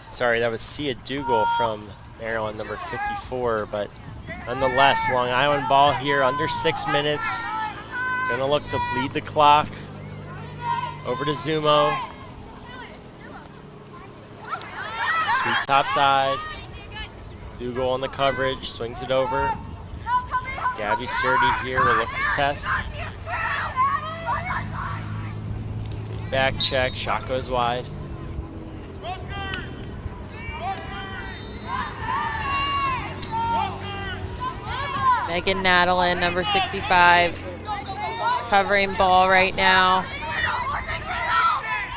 Sorry, that was Sia Dougal from Maryland, number 54, but nonetheless, Long Island ball here, under 6 minutes. Gonna look to bleed the clock. Over to Zumo. Sweet top side. Dougal on the coverage, swings it over. Gabby Surdy here will look to test. Good back check, shot goes wide. Megan Nadalin, number 65, covering ball right now.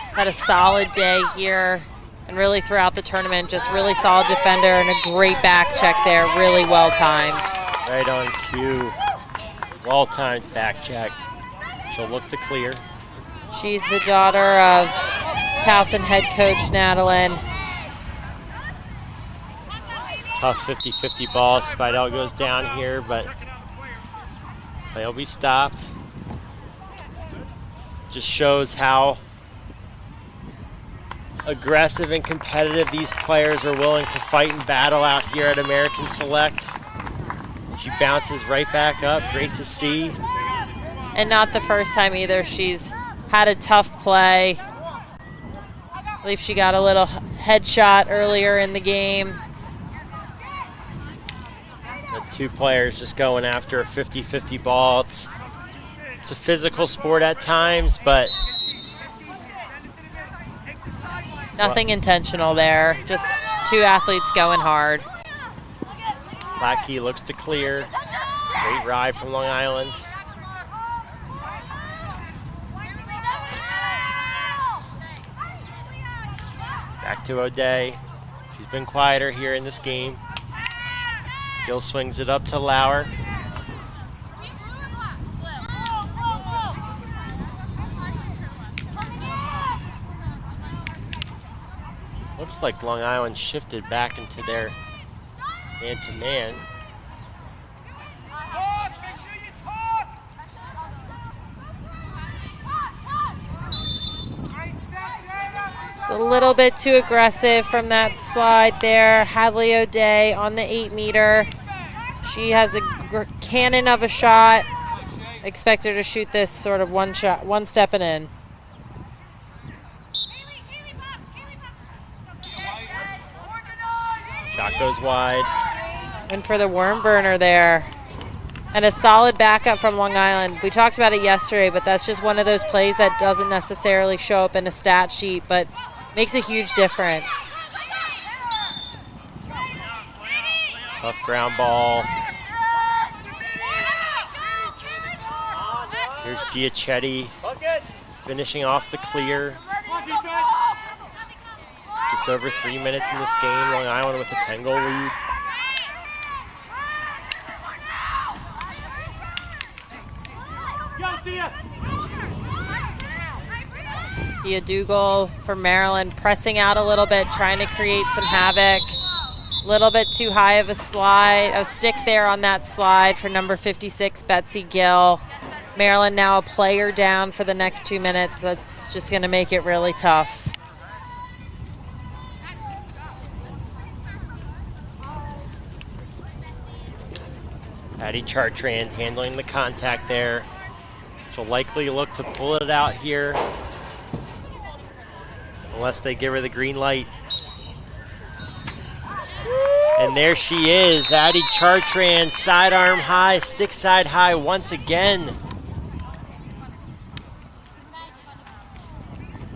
She's had a solid day here and really throughout the tournament, just really solid defender and a great back check there, really well timed. Right on cue, well-timed back check. She'll look to clear. She's the daughter of Towson head coach Nadalin. Tough 50-50 ball. Spidell goes down here, but play will be stopped. Just shows how aggressive and competitive these players are willing to fight and battle out here at American Select. She bounces right back up, great to see. And not the first time either. She's had a tough play. I believe she got a little headshot earlier in the game. The two players just going after a 50-50 ball. It's a physical sport at times, but nothing intentional there. Just two athletes going hard. Lackey looks to clear. Great ride from Long Island. Back to O'Day. She's been quieter here in this game. Gill swings it up to Lauer. Looks like Long Island shifted back into their man-to-man. It's a little bit too aggressive from that slide there. Hadley O'Day on the 8-meter. She has a cannon of a shot. Expect her to shoot this sort of one shot, one step and in. Shot goes wide. And for the worm burner there. And a solid backup from Long Island. We talked about it yesterday, but that's just one of those plays that doesn't necessarily show up in a stat sheet, but makes a huge difference. Tough ground ball. Here's Giachetti finishing off the clear. Just over 3 minutes in this game. Long Island with a 10-goal lead. Sia Dougal for Maryland pressing out a little bit, trying to create some havoc. A little bit too high of a slide, a stick there on that slide for number 56, Betsy Gill. Maryland now a player down for the next 2 minutes. That's just going to make it really tough. Patty Chartrand handling the contact there. She'll likely look to pull it out here unless they give her the green light. And there she is, Addie Chartrand, sidearm high, stick side high once again.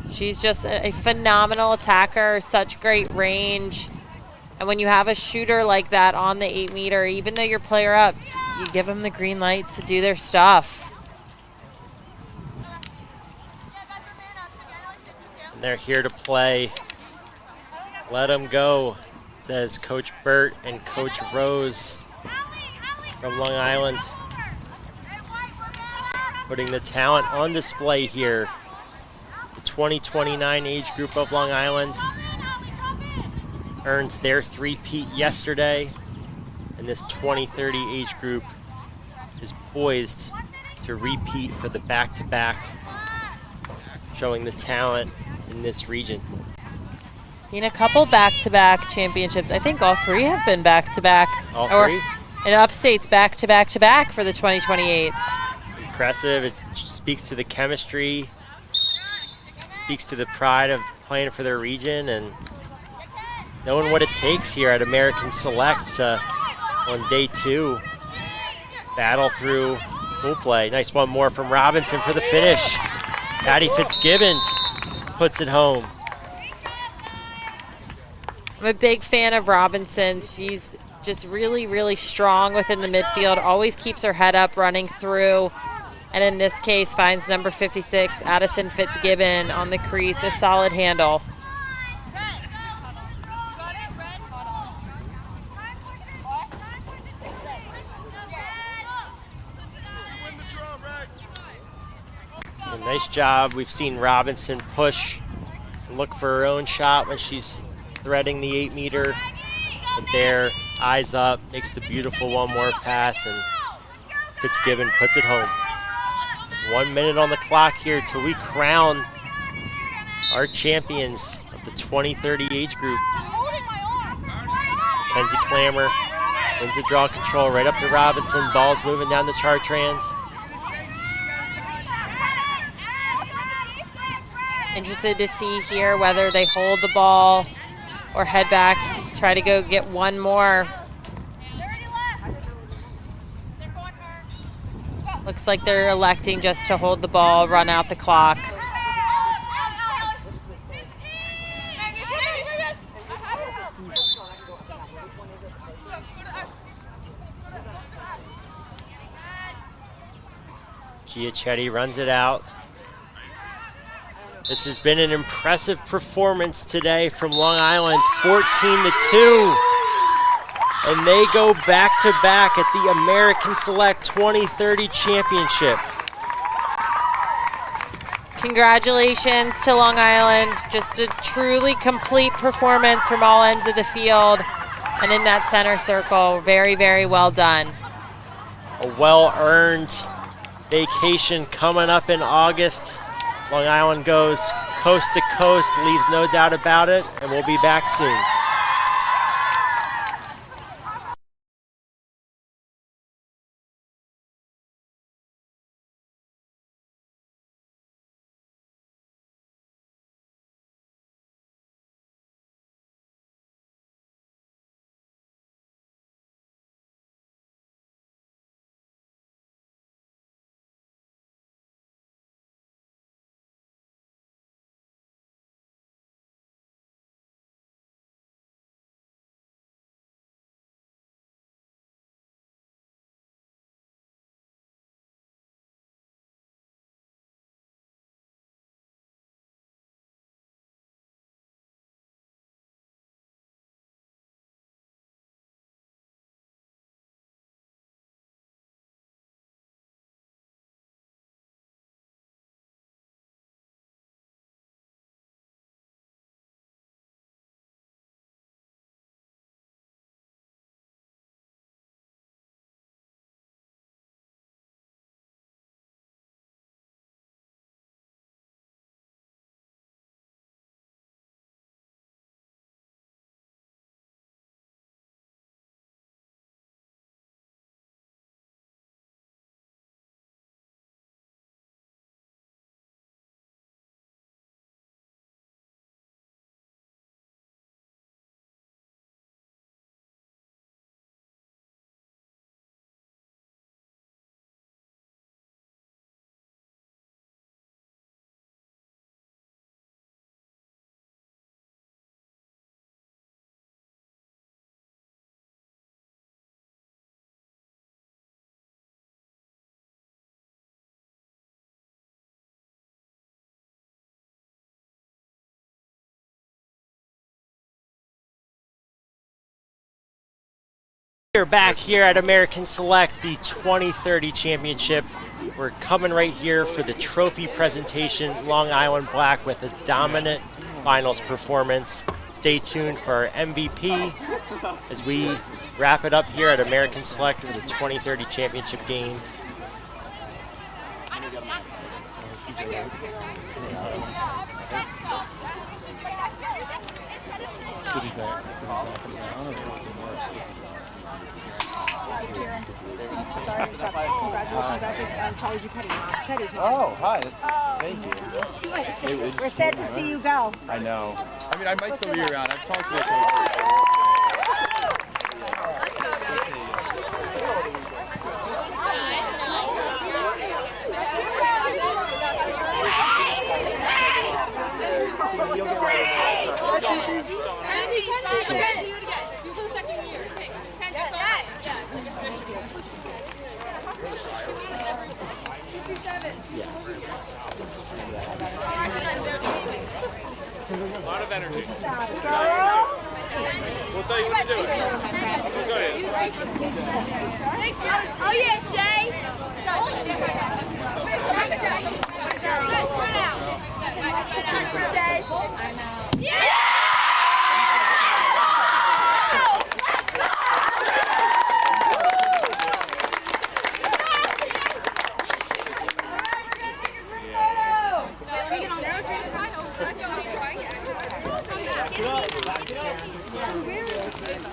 She's just a phenomenal attacker, such great range. And when you have a shooter like that on the 8-meter, even though you're player up, you give them the green light to do their stuff. And they're here to play. Let them go, says Coach Burt and Coach Rose from Long Island. Putting the talent on display here. The 2029 age group of Long Island earned their three-peat yesterday, and this 2030 age group is poised to repeat for the back-to-back, showing the talent in this region. Seen a couple back-to-back championships. I think all three have been back-to-back. All three? And upstates back-to-back-to-back for the 2028s. Impressive. It speaks to the chemistry, speaks to the pride of playing for their region, and knowing what it takes here at American Select to, on day 2, battle through pool play. Nice one more from Robinson for the finish. Addie Fitzgibbons puts it home. I'm a big fan of Robinson. She's just really, really strong within the midfield, always keeps her head up running through, and in this case finds number 56, Addison Fitzgibbon, on the crease, a solid handle. A nice job. We've seen Robinson push and look for her own shot when she's threading the 8-meter. And there, eyes up, makes the beautiful one more pass, and Fitzgibbon puts it home. 1 minute on the clock here till we crown our champions of the 2030 age group. Mackenzie Clammer wins the draw control right up to Robinson. Ball's moving down the Chartrand. Interested to see here whether they hold the ball or head back, try to go get one more. Looks like they're electing just to hold the ball, run out the clock. Giachetti runs it out. This has been an impressive performance today from Long Island, 14-2. And they go back-to-back at the American Select 2030 Championship. Congratulations to Long Island. Just a truly complete performance from all ends of the field. And in that center circle, very, very well done. A well-earned vacation coming up in August. Long Island goes coast to coast, leaves no doubt about it, and we'll be back soon. We're back here at American Select, the 2030 Championship. We're coming right here for the trophy presentation. Long Island Black with a dominant finals performance. Stay tuned for our MVP as we wrap it up here at American Select for the 2030 Championship game. Did he back him down or anything else? Sorry, congratulations, Charlie Petty's mom. Oh, hi. Thank you. We're sad to see you go. I know. I mean, I might still be around. I've talked to the coach. A lot of energy. Girls! We'll tell you what to do. Go ahead. Oh yeah, Shay.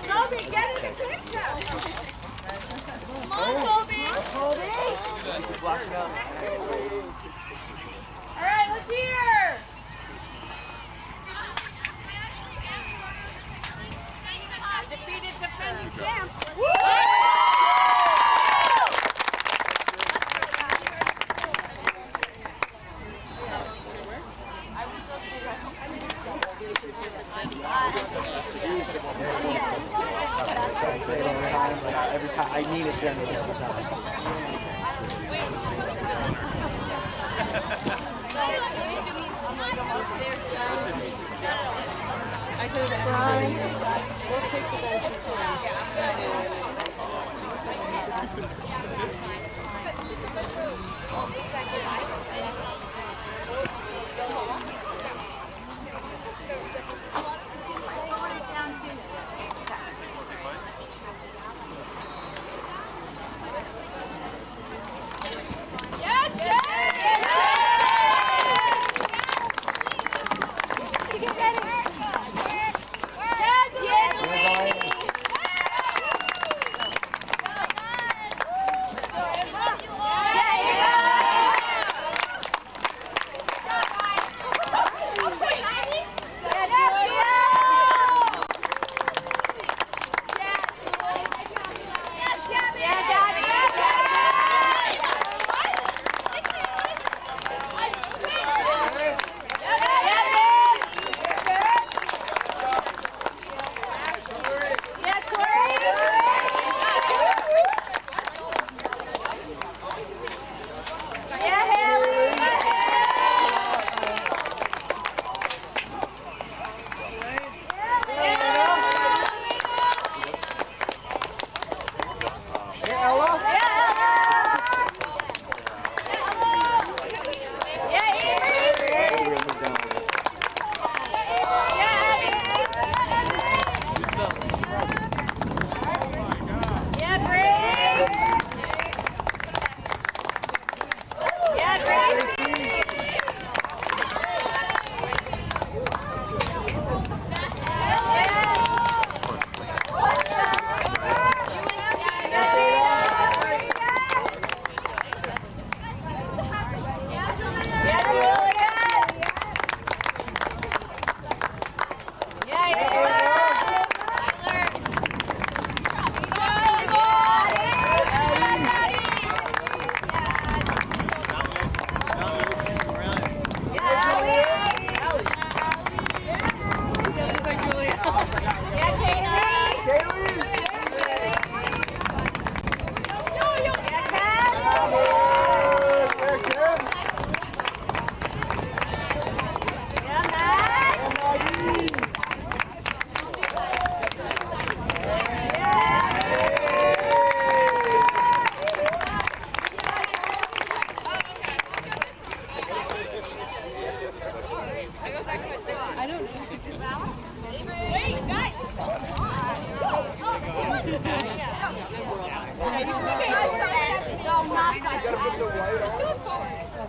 Colby, get in the picture. Come on, Colby. All right, let's hear. Defeated defending champs. Every time I need it generally every time. We'll take the benches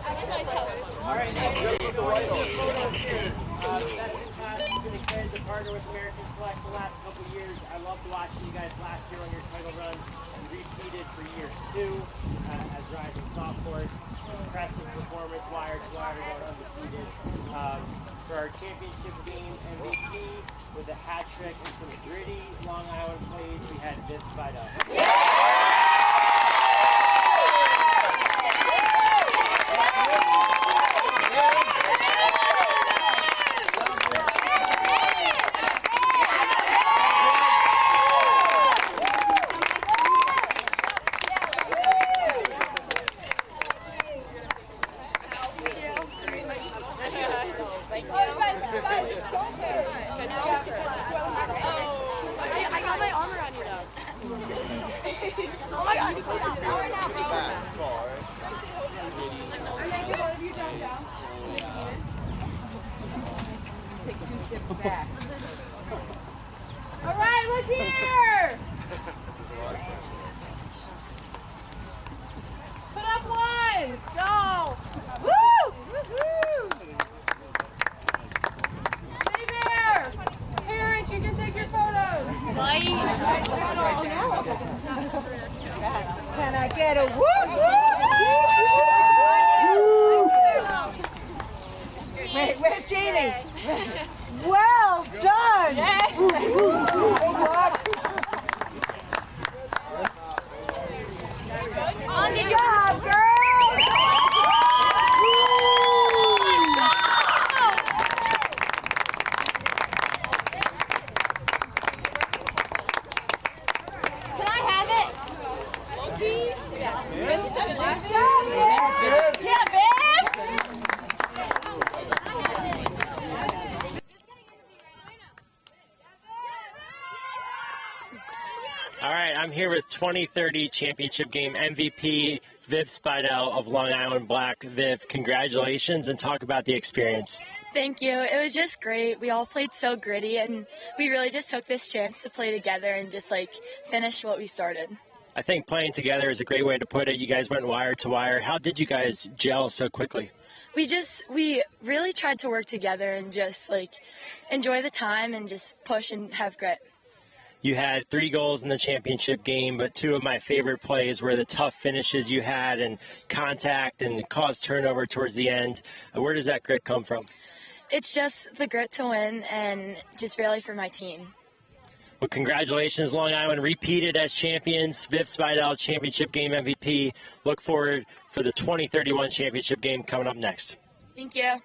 All right, now we're going to photo here. Best in Class has been excited to partner with American Select the last couple of years. I loved watching you guys last year on your title run. You repeated for year 2 as rising sophomores. Impressive performance, wire to wire, going undefeated. For our championship game MVP with a hat trick and some gritty Long Island plays, we had Viv Spidell. I got my arm around you now. Oh my god. It's all right. I'm making one of you jump down. Take 2 steps back. All right, look here. Put up 1. Let's go. Woo! Woohoo! Stay there. Parents, you can take your photos. Can I get a woo woo? Wait, where's Jamie? Well done! Good job, girl! Can I have it? Yeah, All right, I'm here with 2030 championship game MVP Viv Spidell of Long Island Black. Viv, congratulations, and talk about the experience. Thank you. It was just great. We all played so gritty, and we really just took this chance to play together and just finish what we started. I think playing together is a great way to put it. You guys went wire to wire. How did you guys gel so quickly? We really tried to work together and just enjoy the time and just push and have grit. You had 3 goals in the championship game, but 2 of my favorite plays were the tough finishes you had and contact and caused turnover towards the end. Where does that grit come from? It's just the grit to win and just really for my team. Well, congratulations, Long Island repeated as champions. Viv Spidell, championship game MVP. Look forward for the 2031 championship game coming up next. Thank you.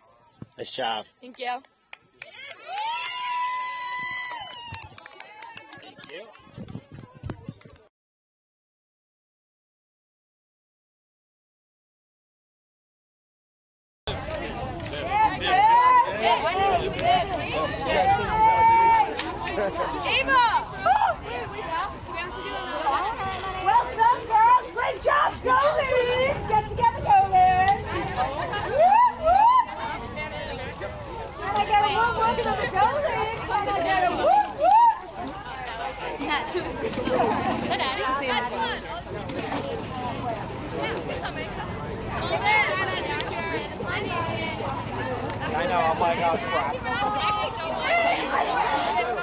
Nice job. Thank you. Ava! Well done, girls. Great job, goalies. Get together, goalies. Woo, woo. Can I get a woo woo to the goalies? Can I get a woo I know, I'm like, oh crap. Come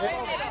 in.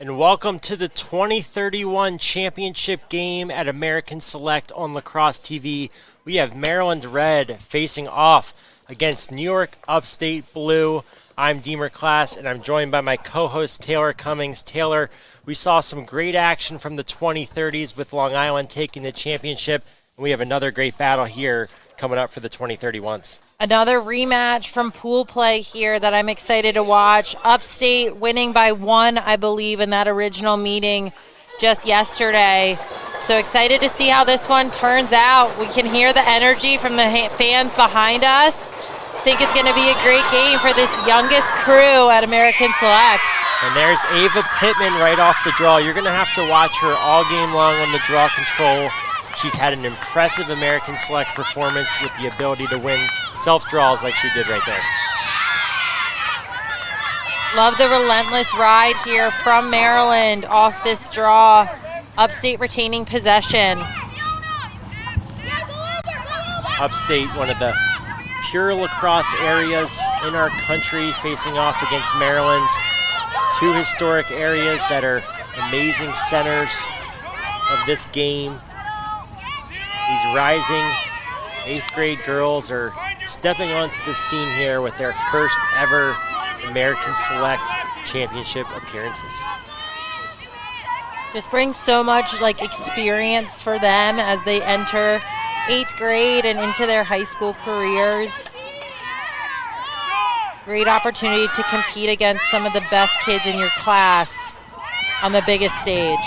and welcome to the 2031 championship game at American Select on Lacrosse TV. We have Maryland Red facing off against New York Upstate Blue. I'm Deemer Class, and I'm joined by my co-host Taylor Cummings. Taylor, we saw some great action from the 2030s with Long Island taking the championship, and we have another great battle here coming up for the 2031s. Another rematch from pool play here that I'm excited to watch. Upstate winning by 1, I believe, in that original meeting just yesterday. So excited to see how this one turns out. We can hear the energy from the fans behind us. Think it's going to be a great game for this youngest crew at American Select. And there's Ava Pittman right off the draw. You're going to have to watch her all game long on the draw control. She's had an impressive American Select performance with the ability to win self-draws like she did right there. Love the relentless ride here from Maryland off this draw. Upstate retaining possession. Upstate, one of the pure lacrosse areas in our country, facing off against Maryland. Two historic areas that are amazing centers of this game. These rising 8th grade girls are stepping onto the scene here with their first ever American Select championship appearances. Just brings so much experience for them as they enter 8th grade and into their high school careers. Great opportunity to compete against some of the best kids in your class on the biggest stage.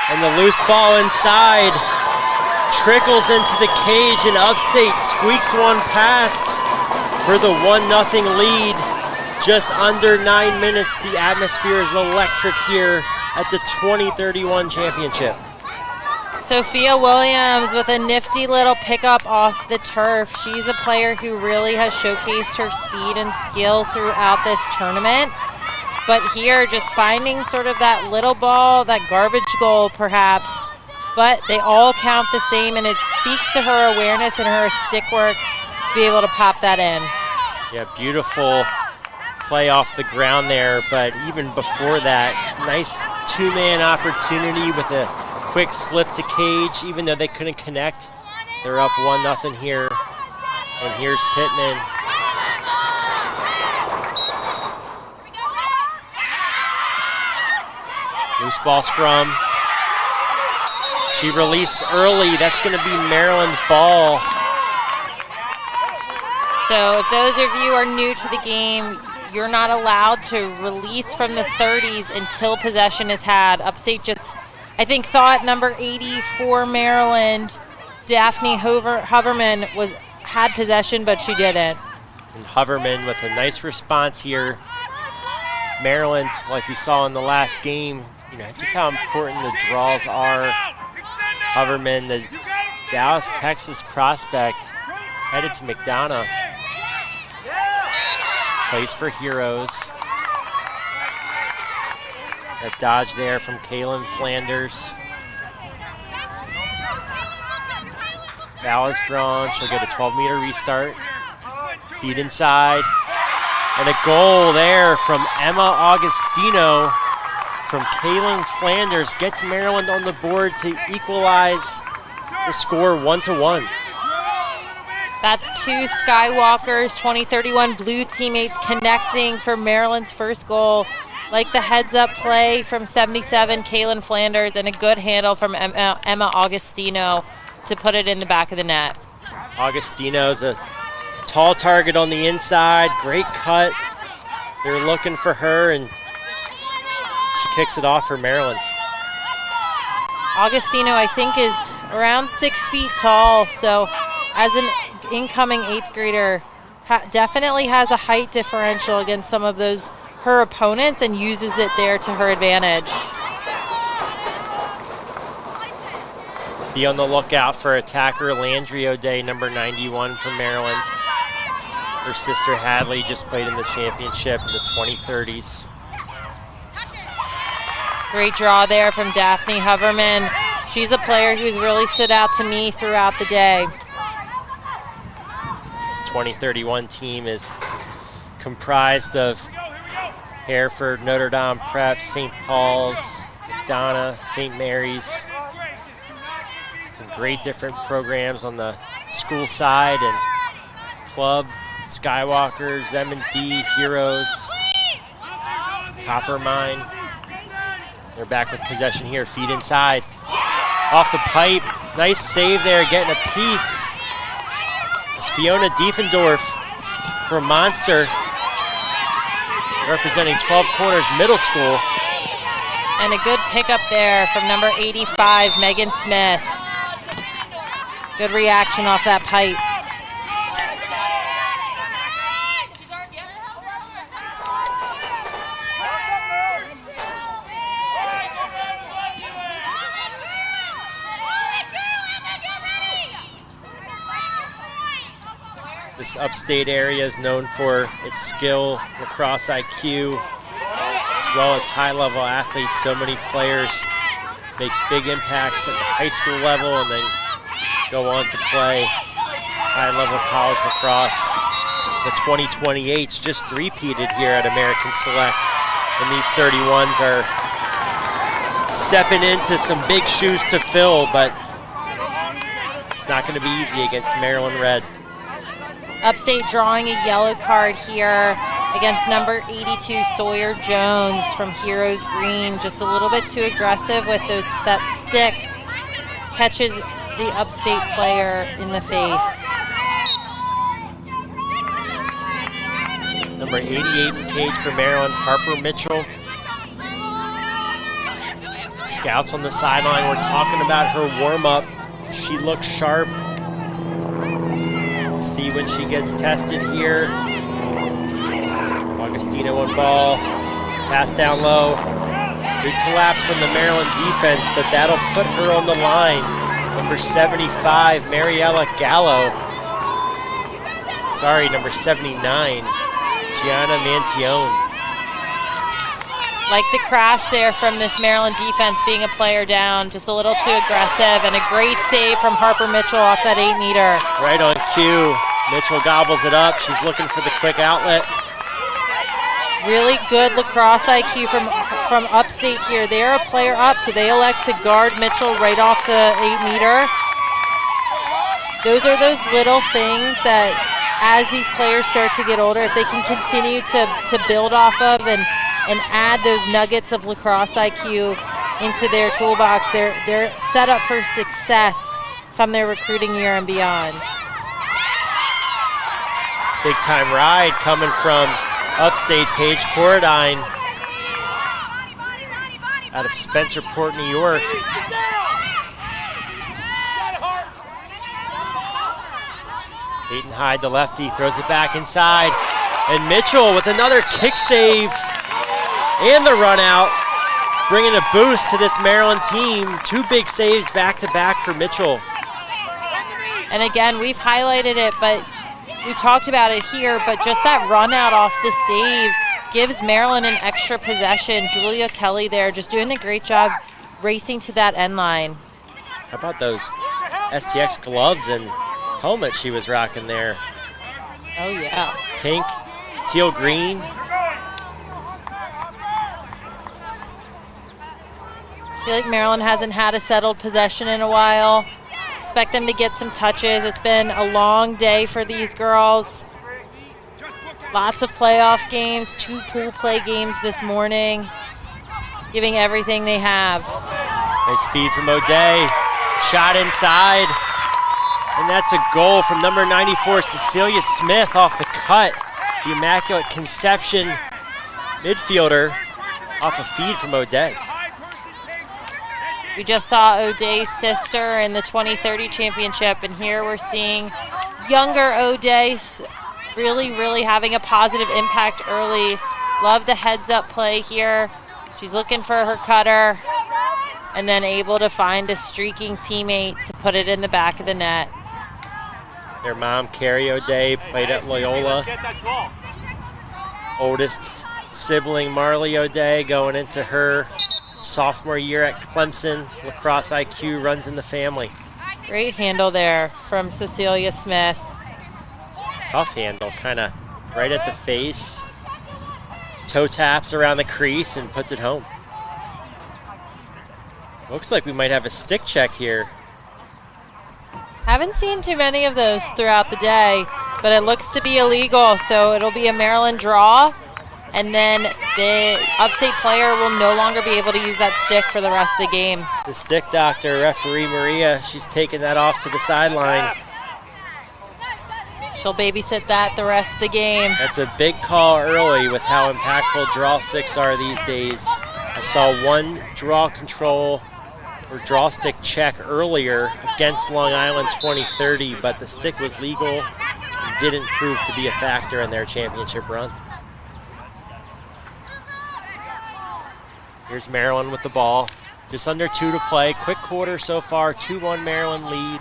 And the loose ball inside trickles into the cage, and Upstate squeaks one past for the 1-0 lead. Just under 9 minutes, the atmosphere is electric here at the 2031 championship. Sophia Williams with a nifty little pickup off the turf. She's a player who really has showcased her speed and skill throughout this tournament. But here, just finding sort of that little ball, that garbage goal perhaps, but they all count the same, and it speaks to her awareness and her stick work to be able to pop that in. Yeah, beautiful play off the ground there, but even before that, nice two-man opportunity with a quick slip to cage, even though they couldn't connect. They're up 1-0 here, and here's Pittman. Loose ball scrum. She released early. That's going to be Maryland ball. So if those of you are new to the game, you're not allowed to release from the 30s until possession is had. Upstate just, I think, thought number 80 for Maryland, Daphne Hoverman, had possession, but she didn't. And Hoverman with a nice response here. Maryland, like we saw in the last game, just how important the draws are. Hoverman, the Dallas, Texas prospect, headed to McDonough. Plays for Heroes. A dodge there from Kaylin Flanders. Foul is drawn. She'll get a 12-meter restart. Feed inside. And a goal there from Emma Augustino from Kaylin Flanders. Gets Maryland on the board to equalize the score 1-1. That's two Skywalkers 2031 Blue teammates connecting for Maryland's first goal. Like the heads-up play from 77, Kaylin Flanders, and a good handle from Emma Augustino to put it in the back of the net. Augustino's a tall target on the inside. Great cut. They're looking for her, and she kicks it off for Maryland. Augustino, I think, is around 6 feet tall, so as an incoming 8th grader, definitely has a height differential against some of her opponents and uses it there to her advantage. Be on the lookout for attacker Landry O'Day, number 91 from Maryland. Her sister Hadley just played in the championship in the 2030s. Great draw there from Daphne Hoverman. She's a player who's really stood out to me throughout the day. This 2031 team is comprised of Hereford, Notre Dame Prep, St. Paul's, Donna, St. Mary's. Some great different programs on the school side and club, Skywalkers, M&D, Heroes, Coppermine. They're back with possession here, feed inside. Off the pipe, nice save there, getting a piece. It's Fiona Diefendorf from Monster, representing 12 Corners Middle School. And a good pickup there from number 85, Megan Smith. Good reaction off that pipe. This upstate area is known for its skill, lacrosse IQ, as well as high-level athletes. So many players make big impacts at the high school level and then go on to play high-level college lacrosse. The 2028s just three-peated here at American Select, and these 31s are stepping into some big shoes to fill, but it's not going to be easy against Maryland Red. Upstate drawing a yellow card here against number 82, Sawyer Jones from Heroes Green. Just a little bit too aggressive with that stick. Catches the upstate player in the face. Number 88 in cage for Maryland, Harper Mitchell. Scouts on the sideline, we're talking about her warm-up. She looks sharp. See when she gets tested here. Augustina one ball, pass down low. Good collapse from the Maryland defense, but that'll put her on the line. Number 75, Mariella Gallo. Sorry, number 79, Gianna Mantione. Like the crash there from this Maryland defense being a player down, just a little too aggressive, and a great save from Harper Mitchell off that 8-meter. Right on cue. Mitchell gobbles it up. She's looking for the quick outlet. Really good lacrosse IQ from upstate here. They are a player up, so they elect to guard Mitchell right off the 8-meter. Those are those little things that, as these players start to get older, if they can continue to build off of and add those nuggets of lacrosse IQ into their toolbox, they're set up for success come their recruiting year and beyond. Big time ride coming from upstate, Paige Corradine out of Spencerport, New York. Peyton Hyde, the lefty, throws it back inside. And Mitchell with another kick save and the run out, bringing a boost to this Maryland team. Two big saves back-to-back for Mitchell. And again, we've highlighted it, but we've talked about it here, but just that run out off the save gives Maryland an extra possession. Julia Kelly there just doing a great job racing to that end line. How about those STX gloves and helmet she was rocking there? Oh, yeah. Pink, teal green. I feel like Maryland hasn't had a settled possession in a while. Expect them to get some touches. It's been a long day for these girls. Lots of playoff games, 2 pool play games this morning, giving everything they have. Nice feed from O'Day. Shot inside. And that's a goal from number 94, Cecilia Smith, off the cut. The Immaculate Conception midfielder off a feed from O'Day. We just saw O'Day's sister in the 2030 championship, and here we're seeing younger O'Day really having a positive impact early. Love the heads-up play here. She's looking for her cutter and then able to find a streaking teammate to put it in the back of the net. Their mom, Carrie O'Day, played at Loyola. Oldest sibling, Marley O'Day, going into her sophomore year at Clemson. Lacrosse IQ runs in the family. Great handle there from Cecilia Smith. Tough handle, kind of right at the face. Toe taps around the crease and puts it home. Looks like we might have a stick check here. Haven't seen too many of those throughout the day, but it looks to be illegal, so it'll be a Maryland draw, and then the Upstate player will no longer be able to use that stick for the rest of the game. The stick doctor, referee Maria, she's taking that off to the sideline. She'll babysit that the rest of the game. That's a big call early with how impactful draw sticks are these days. I saw one draw control or draw stick check earlier against Long Island 2030, but the stick was legal and didn't prove to be a factor in their championship run. Here's Maryland with the ball. Just under 2 to play. Quick quarter so far, 2-1 Maryland lead.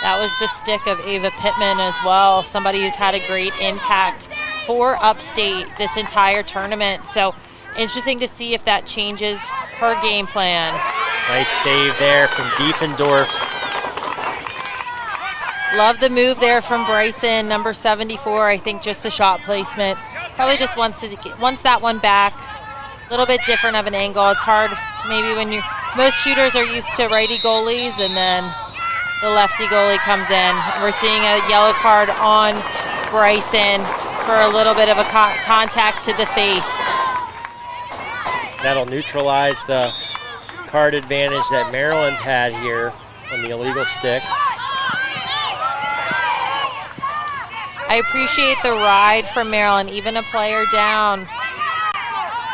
That was the stick of Ava Pittman as well, somebody who's had a great impact for Upstate this entire tournament. So interesting to see if that changes her game plan. Nice save there from Diefendorf. Love the move there from Bryson, number 74. I think just the shot placement. Probably just wants that one back. A little bit different of an angle. It's hard maybe when most shooters are used to righty goalies and then the lefty goalie comes in. We're seeing a yellow card on Bryson for a little bit of a contact to the face. That'll neutralize the card advantage that Maryland had here on the illegal stick. I appreciate the ride from Maryland, even a player down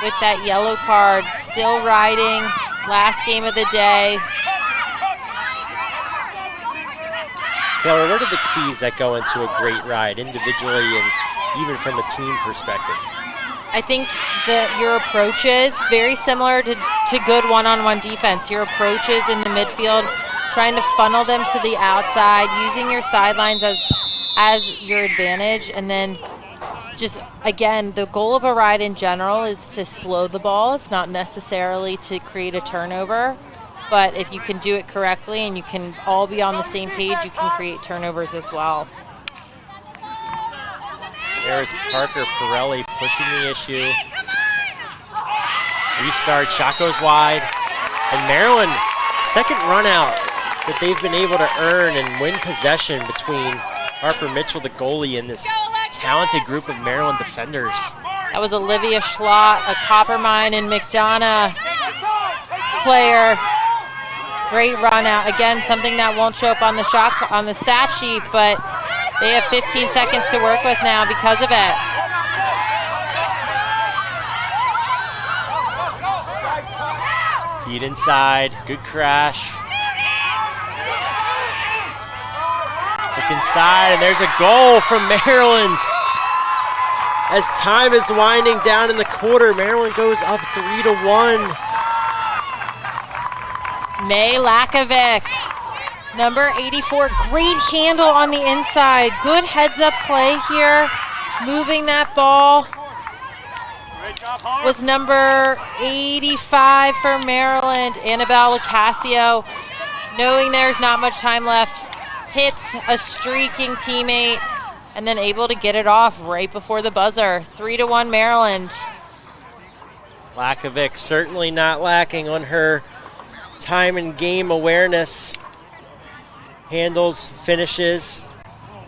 with that yellow card, still riding, last game of the day. Taylor, what are the keys that go into a great ride, individually and even from a team perspective? I think that your approaches, very similar to good one-on-one defense, your approaches in the midfield, trying to funnel them to the outside, using your sidelines as your advantage, and then just, again, the goal of a ride in general is to slow the ball. It's not necessarily to create a turnover. But if you can do it correctly and you can all be on the same page, you can create turnovers as well. There is Parker Pirelli pushing the issue. Restart, shot goes wide. And Maryland, second run out that they've been able to earn and win possession between Harper Mitchell, the goalie, and this talented group of Maryland defenders. That was Olivia Schlott, a Coppermine and McDonough player. Great run out. Again, something that won't show up on the stat sheet, but they have 15 seconds to work with now because of it. Feed inside, good crash. Look inside, and there's a goal from Maryland. As time is winding down in the quarter, Maryland goes up 3-1. May Lakovic, number 84, great handle on the inside. Good heads-up play here, moving that ball. Was number 85 for Maryland, Annabelle Lacasio. Knowing there's not much time left, hits a streaking teammate, and then able to get it off right before the buzzer. 3-1 Maryland. Lakovic certainly not lacking on her time and game awareness. Handles, finishes,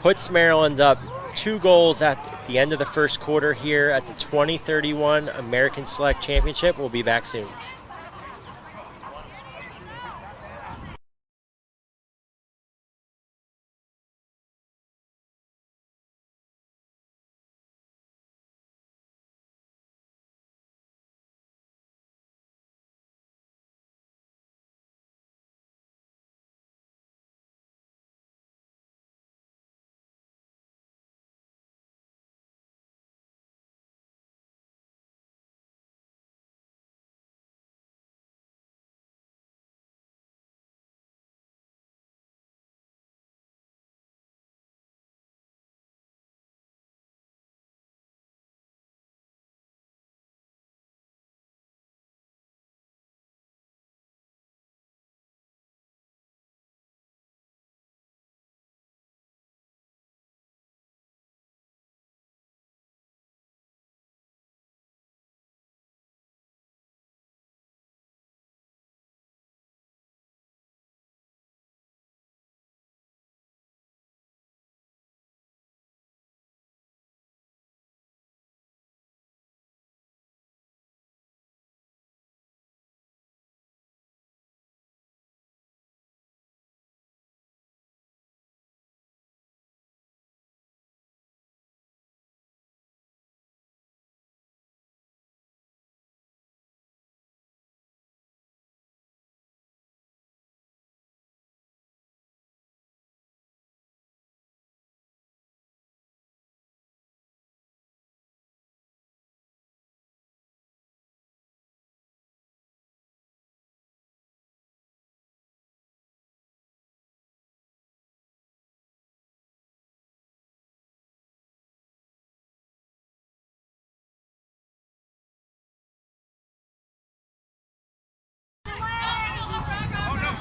puts Maryland up 2 goals at the end of the first quarter here at the 2031 American Select Championship. We'll be back soon.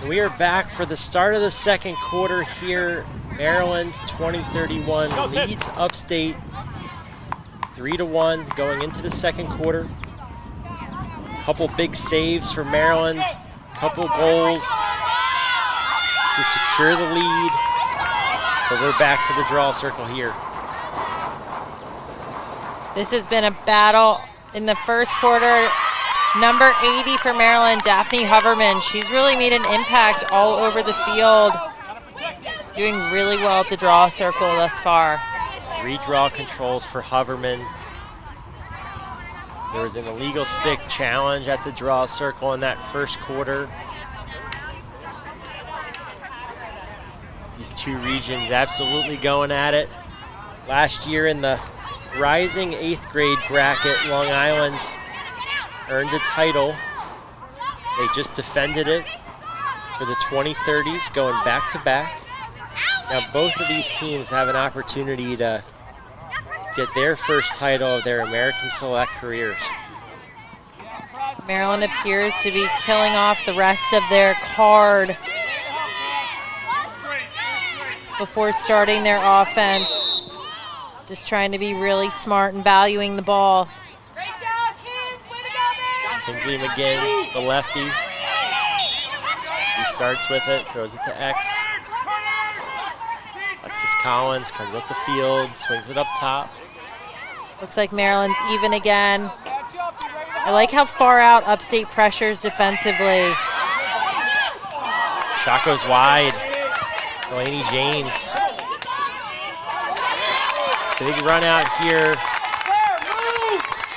We are back for the start of the second quarter here. Maryland 20-31 leads Upstate 3-1 going into the second quarter. Couple big saves for Maryland, couple goals to secure the lead. But we're back to the draw circle here. This has been a battle in the first quarter. Number 80 for Maryland, Daphne Hoverman. She's really made an impact all over the field. Doing really well at the draw circle thus far. 3 draw controls for Hoverman. There was an illegal stick challenge at the draw circle in that first quarter. These two regions absolutely going at it. Last year in the rising 8th grade bracket, Long Island earned a title. They just defended it for the 2030s, going back to back. Now both of these teams have an opportunity to get their first title of their American Select careers. Maryland appears to be killing off the rest of their card before starting their offense. Just trying to be really smart and valuing the ball. Kinsley McGinn, the lefty. He starts with it, throws it to X. Alexis Collins comes up the field, swings it up top. Looks like Maryland's even again. I like how far out Upstate pressures defensively. Shot goes wide. Delaney James. Big run out here.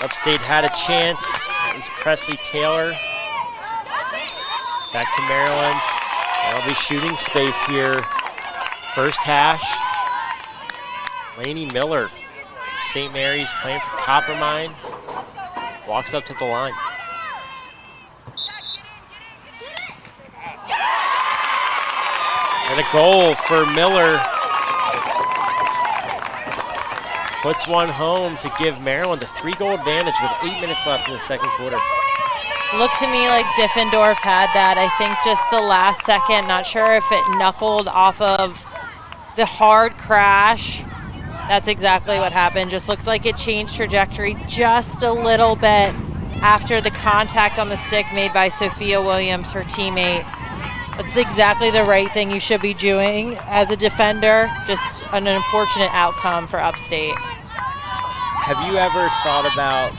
Upstate had a chance. It was Presley Taylor. Back to Maryland. That'll be shooting space here. First hash. Lainey Miller, St. Mary's, playing for Coppermine. Walks up to the line. And a goal for Miller. Puts one home to give Maryland a 3-goal advantage with 8 minutes left in the second quarter. Looked to me like Diffendorf had that. I think just the last second, not sure if it knuckled off of the hard crash. That's exactly what happened. Just looked like it changed trajectory just a little bit after the contact on the stick made by Sophia Williams, her teammate. That's exactly the right thing you should be doing as a defender. Just an unfortunate outcome for Upstate. Have you ever thought about,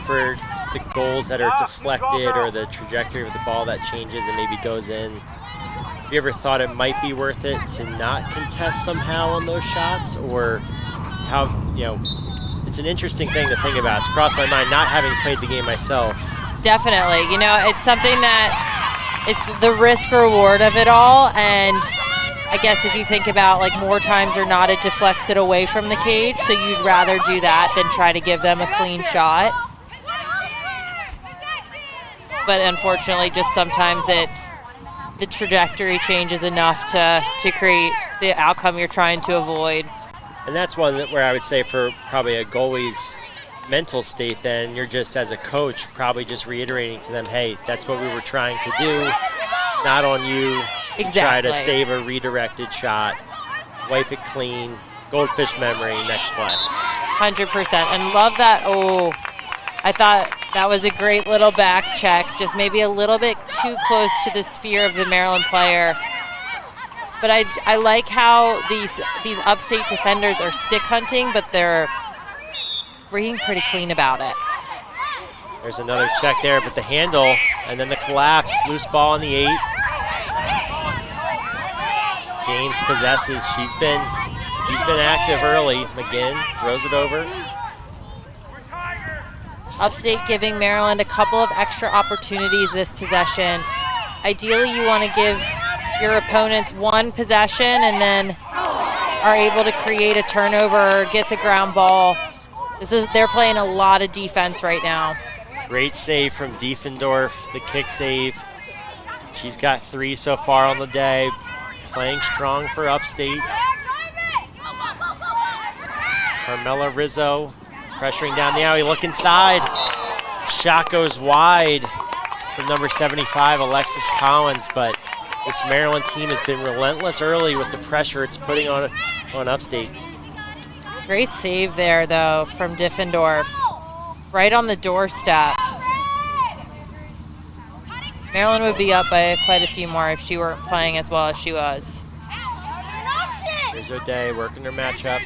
for the goals that are deflected or the trajectory of the ball that changes and maybe goes in, have you ever thought it might be worth it to not contest somehow on those shots? Or how, you know, it's an interesting thing to think about. It's crossed my mind, not having played the game myself. Definitely. You know, it's something that, it's the risk reward of it all. And I guess if you think about, like, more times or not, it deflects it away from the cage. So you'd rather do that than try to give them a clean shot. But unfortunately, just sometimes the trajectory changes enough to create the outcome you're trying to avoid. And that's one where I would say for probably a goalie's mental state, then you're just, as a coach, probably just reiterating to them, hey, that's what we were trying to do, not on you. Exactly. Try to save a redirected shot, wipe it clean, goldfish memory, next play. 100%. And love that. Oh, I thought that was a great little back check, just maybe a little bit too close to the sphere of the Maryland player. But I like how these Upstate defenders are stick hunting, but they're being pretty clean about it. There's another check there, but the handle and then the collapse, loose ball in the 8. James possesses. She's been active early. McGinn throws it over. Upstate giving Maryland a couple of extra opportunities this possession. Ideally, you want to give your opponents one possession and then are able to create a turnover or get the ground ball. They're playing a lot of defense right now. Great save from Diffendorf, the kick save. She's got 3 so far on the day. Playing strong for Upstate. Carmela Rizzo pressuring down the alley, look inside. Shot goes wide from number 75, Alexis Collins, but This Maryland team has been relentless early with the pressure it's putting on Upstate. Great save there, though, from Diffendorf. Right on the doorstep. Maryland would be up by quite a few more if she weren't playing as well as she was. Here's O'Day working their matchup.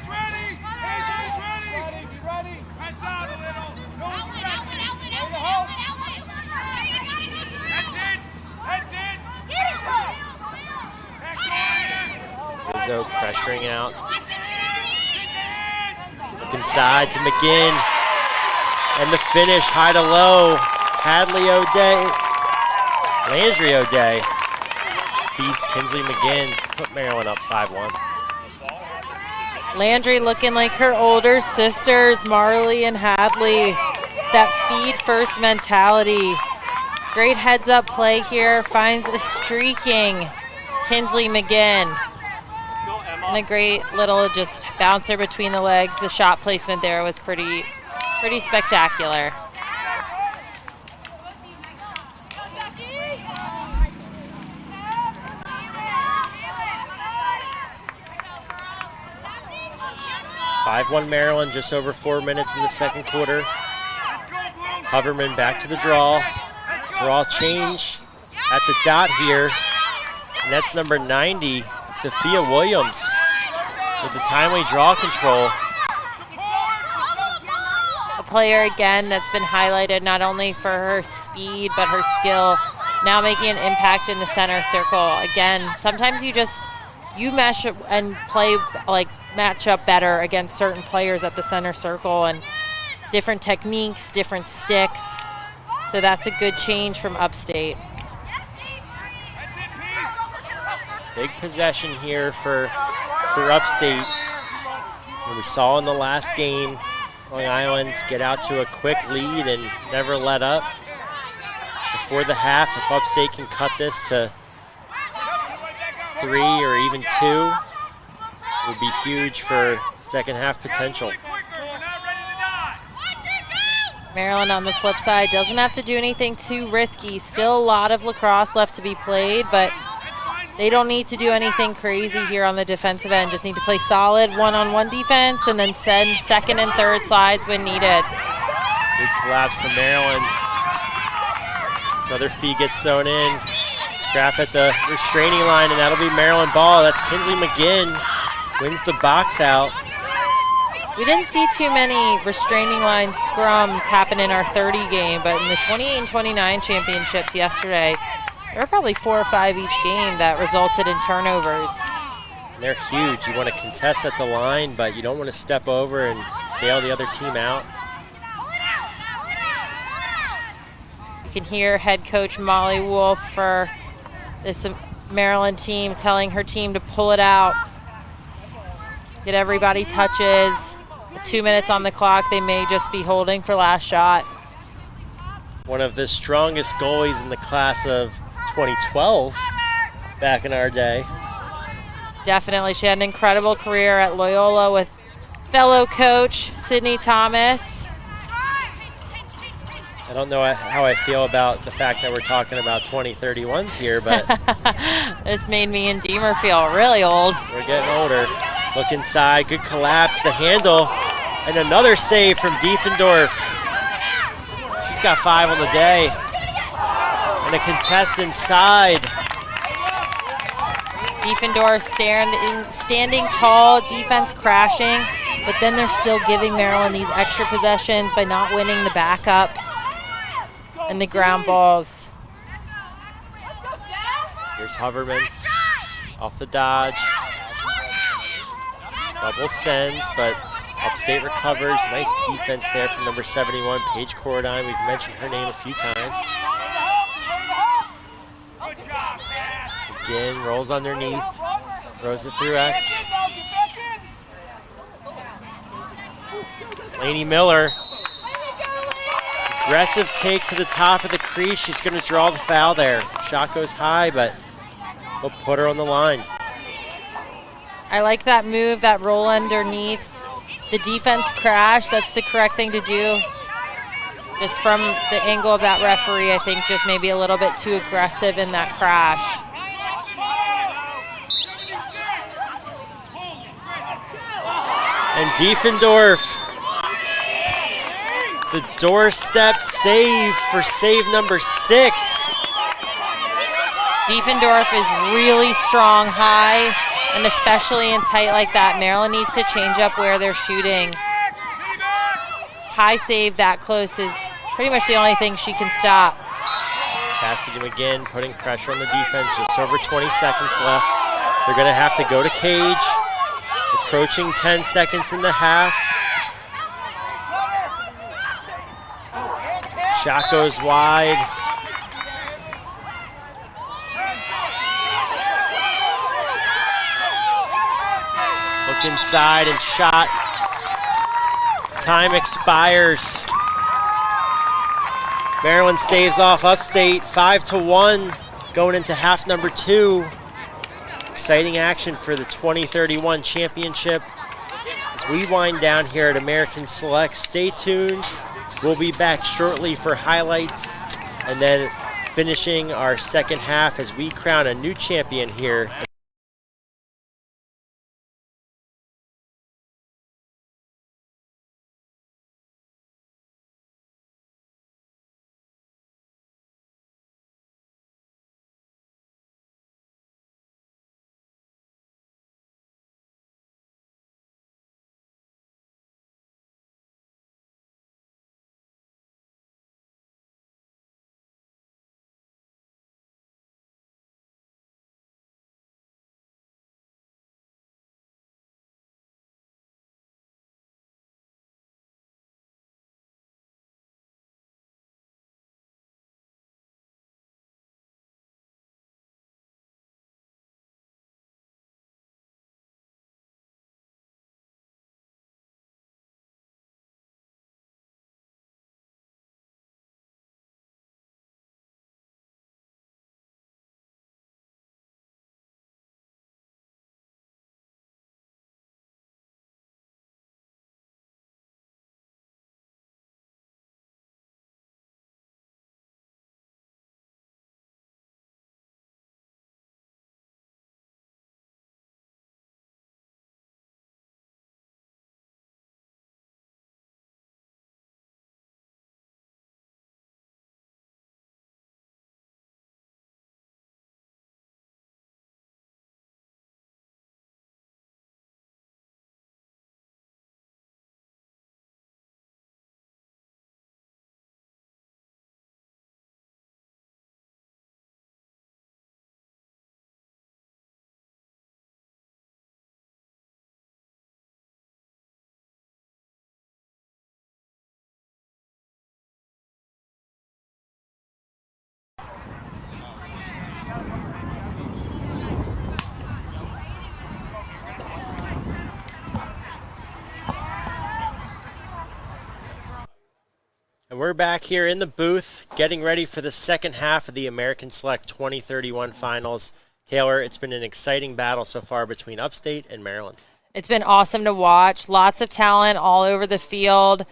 Rizzo pressuring out. Look inside to McGinn. And the finish, high to low. Hadley O'Day. Landry O'Day feeds Kinsley McGinn to put Maryland up 5-1. Landry looking like her older sisters, Marley and Hadley. That feed first mentality. Great heads up play here, finds a streaking Kinsley McGinn. And a great little just bouncer between the legs. The shot placement there was pretty spectacular. (5-1) Maryland, just over 4 minutes in the second quarter. Hoverman back to the draw. Draw change at the dot here. And that's number 90, Sophia Williams, with the timely draw control. A player, again, that's been highlighted not only for her speed, but her skill, now making an impact in the center circle. Again, sometimes you mesh and play, like, match up better against certain players at the center circle, and different techniques, different sticks. So that's a good change from Upstate. Big possession here for Upstate. And we saw in the last game, Long Island get out to a quick lead and never let up. Before the half, if Upstate can cut this to 3 or even 2, it would be huge for second half potential. Maryland on the flip side doesn't have to do anything too risky. Still a lot of lacrosse left to be played, but they don't need to do anything crazy here on the defensive end. Just need to play solid one-on-one defense and then send second and third slides when needed. Good collapse from Maryland. Another feed gets thrown in. Scrap at the restraining line, and that'll be Maryland ball. That's Kinsley McGinn. Wins the box out. We didn't see too many restraining line scrums happen in our 30 game, but in the 28 and 29 championships yesterday, there were probably 4 or 5 each game that resulted in turnovers. And they're huge. You want to contest at the line, but you don't want to step over and bail the other team out. You can hear head coach Molly Wolf for this Maryland team telling her team to pull it out. Get everybody touches. 2 minutes on the clock. They may just be holding for last shot. One of the strongest goalies in the class of 2012 back in our day. Definitely. She had an incredible career at Loyola with fellow coach Sydney Thomas. I don't know how I feel about the fact that we're talking about 2031s here, but this made me and Deemer feel really old. We're getting older. Look inside, good collapse, the handle, and another save from Diffendorf. She's got 5 on the day. And a contest inside. Diffendorf standing tall, defense crashing, but then they're still giving Maryland these extra possessions by not winning the backups and the ground balls. Here's Hoverman off the dodge. Double sends, but Upstate recovers. Nice defense there from number 71, Paige Corradine. We've mentioned her name a few times. Again, rolls underneath, throws it through X. Lainey Miller. Aggressive take to the top of the crease. She's going to draw the foul there. Shot goes high, but they'll put her on the line. I like that move, that roll underneath. The defense crash, that's the correct thing to do. Just from the angle of that referee, I think just maybe a little bit too aggressive in that crash. Diefendorf. The doorstep save for save number 6. Diefendorf is really strong high, and especially in tight like that. Maryland needs to change up where they're shooting. High save that close is pretty much the only thing she can stop. Cassidy McGinn putting pressure on the defense. Just over 20 seconds left. They're going to have to go to cage. Approaching 10 seconds in the half. Shot goes wide. Look inside and shot. Time expires. Maryland staves off Upstate 5-1 going into half number 2. Exciting action for the 2031 championship. As we wind down here at American Select, stay tuned. We'll be back shortly for highlights and then finishing our second half as we crown a new champion here. And we're back here in the booth getting ready for the second half of the American Select 2031 finals. Taylor, it's been an exciting battle so far between Upstate and Maryland. It's been awesome to watch. Lots of talent all over the field.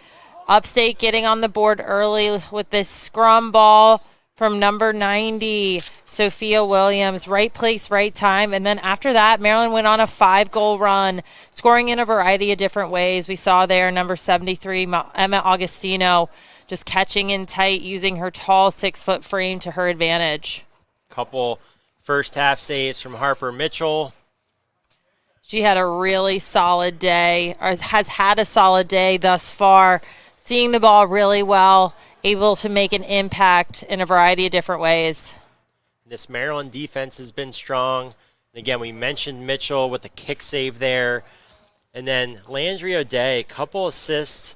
Upstate getting on the board early with this scrum ball from number 90, Sophia Williams. Right place, right time. And then after that, Maryland went on a 5-goal run, scoring in a variety of different ways. We saw there number 73, Emma Augustino, just catching in tight, using her tall 6-foot frame to her advantage. Couple first half saves from Harper Mitchell. She had a really solid day, or has had a solid day thus far, seeing the ball really well, able to make an impact in a variety of different ways. This Maryland defense has been strong. And again, we mentioned Mitchell with the kick save there. And then Landry O'Day, couple assists,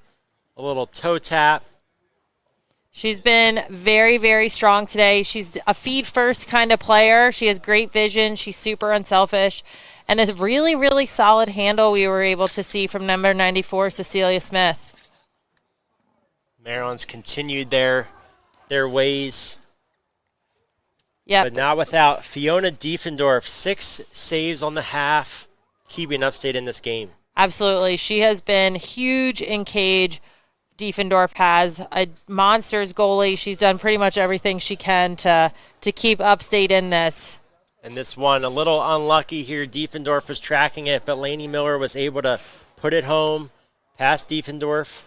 a little toe tap. She's been very, very strong today. She's a feed-first kind of player. She has great vision. She's super unselfish. And a really, really solid handle we were able to see from number 94, Cecilia Smith. Maryland's continued their ways. Yep. But not without Fiona Diefendorf, 6 saves on the half, keeping Upstate in this game. Absolutely. She has been huge in cage. Diefendorf has a monsters goalie. She's done pretty much everything she can to keep Upstate in this. And this one, a little unlucky here. Diefendorf was tracking it, but Lainey Miller was able to put it home. past Diefendorf.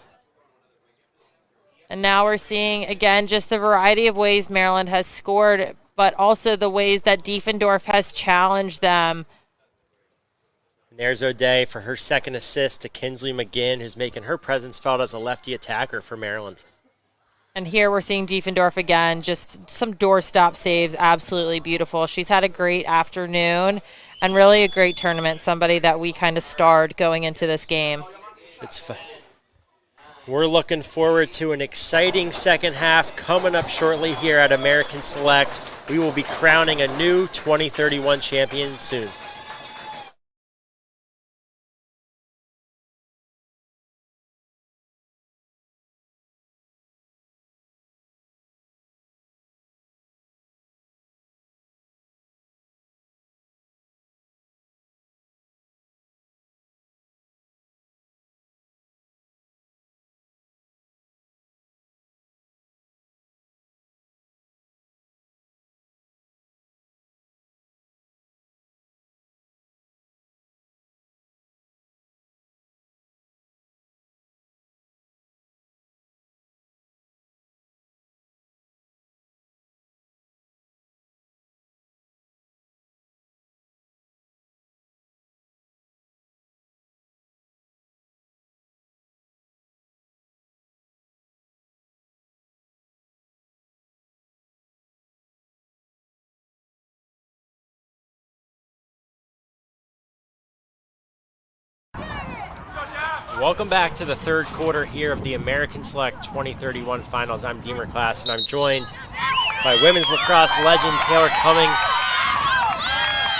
And now we're seeing, again, just the variety of ways Maryland has scored, but also the ways that Diefendorf has challenged them. And there's O'Day for her second assist to Kinsley McGinn, who's making her presence felt as a lefty attacker for Maryland. And here we're seeing Diefendorf again, just some doorstop saves, absolutely beautiful. She's had a great afternoon and really a great tournament, somebody that we kind of starred going into this game. It's fun. We're looking forward to an exciting second half coming up shortly here at American Select. We will be crowning a new 2031 champion soon. Welcome back to the third quarter here of the American Select 2031 Finals. I'm Deemer Class, and I'm joined by women's lacrosse legend Taylor Cummings.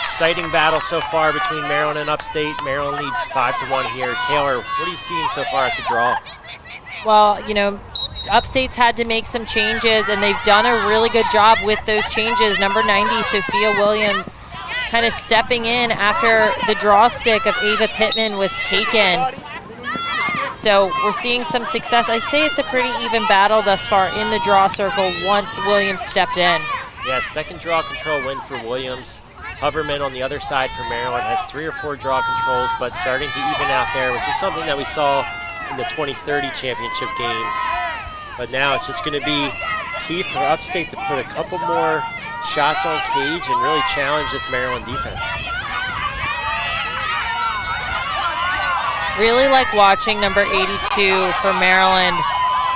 Exciting battle so far between Maryland and Upstate. Maryland leads 5-1 here. Taylor, what are you seeing so far at the draw? Well, you know, Upstate's had to make some changes, and they've done a really good job with those changes. Number 90, Sophia Williams, kind of stepping in after the draw stick of Ava Pittman was taken. So we're seeing some success. I'd say it's a pretty even battle thus far in the draw circle once Williams stepped in. Yeah, second draw control win for Williams. Hoverman on the other side for Maryland has 3 or 4 draw controls, but starting to even out there, which is something that we saw in the 2030 championship game. But now it's just going to be key for Upstate to put a couple more shots on cage and really challenge this Maryland defense. Really like watching number 82 for Maryland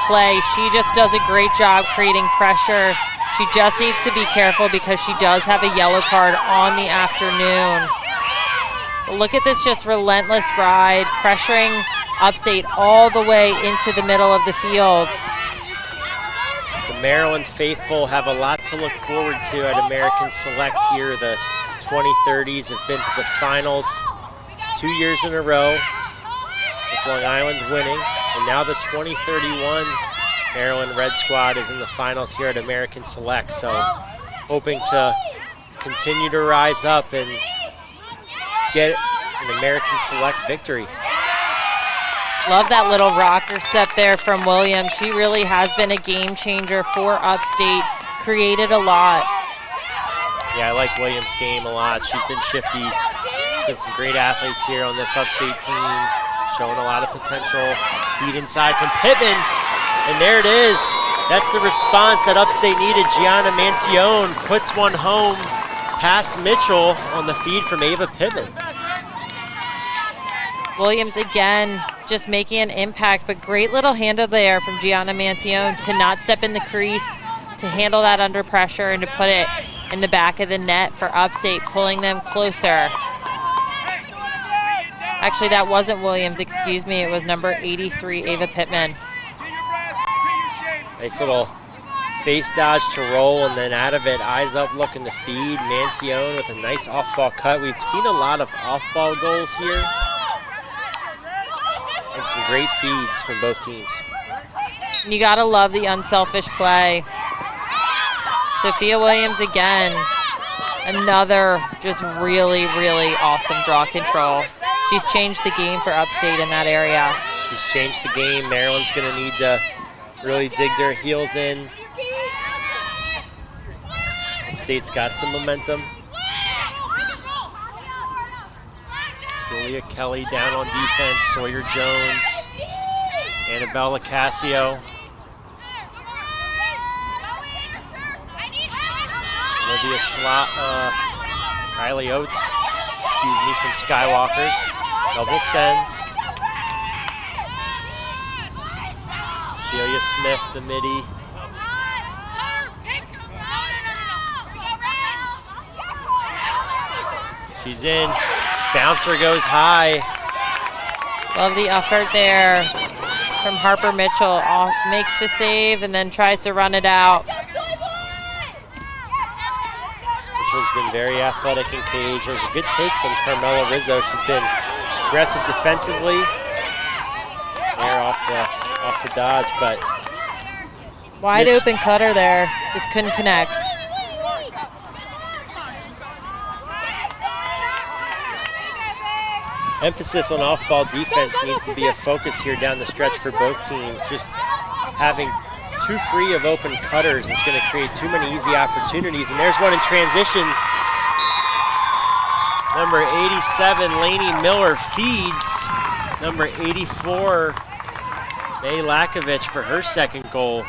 play. She just does a great job creating pressure. She just needs to be careful because she does have a yellow card on the afternoon. But look at this just relentless ride, pressuring Upstate all the way into the middle of the field. The Maryland faithful have a lot to look forward to at American Select here. The 2030s have been to the finals 2 years in a row, with Long Island winning, and now the 2031 Maryland Red Squad is in the finals here at American Select, so hoping to continue to rise up and get an American Select victory. Love that little rocker step there from Williams. She really has been a game changer for Upstate, created a lot. Yeah, I like Williams' game a lot. She's been shifty. There's been some great athletes here on this Upstate team, showing a lot of potential. Feed inside from Pittman, and there it is. That's the response that Upstate needed. Gianna Mantione puts one home past Mitchell on the feed from Ava Pittman. Williams again just making an impact, but great little handle there from Gianna Mantione to not step in the crease, to handle that under pressure and to put it in the back of the net for Upstate, pulling them closer. Actually, that wasn't Williams, excuse me. It was number 83, Ava Pittman. Nice little face dodge to roll, and then out of it, eyes up looking to feed. Mantione with a nice off-ball cut. We've seen a lot of off-ball goals here, and some great feeds from both teams. You gotta love the unselfish play. Sophia Williams again, another just really, really awesome draw control. She's changed the game for Upstate in that area. She's changed the game. Maryland's going to need to really dig their heels in. Upstate's got some momentum. Julia Kelly down on defense. Sawyer Jones Annabella Casio. Olivia Riley Oates, from Skywalkers. Double sends. Celia Smith, the midi. She's in. Bouncer goes high. Love the effort there from Harper Mitchell. Makes the save and then tries to run it out. Mitchell's been very athletic in cage. There's a good take from Carmela Rizzo. She's been aggressive defensively. There off the dodge, but wide open cutter there. Just couldn't connect. Emphasis on off-ball defense needs to be a focus here down the stretch for both teams. Just having too free of open cutters is going to create too many easy opportunities. And there's one in transition. Number 87, Lainey Miller feeds number 84, May Lakovich, for her second goal.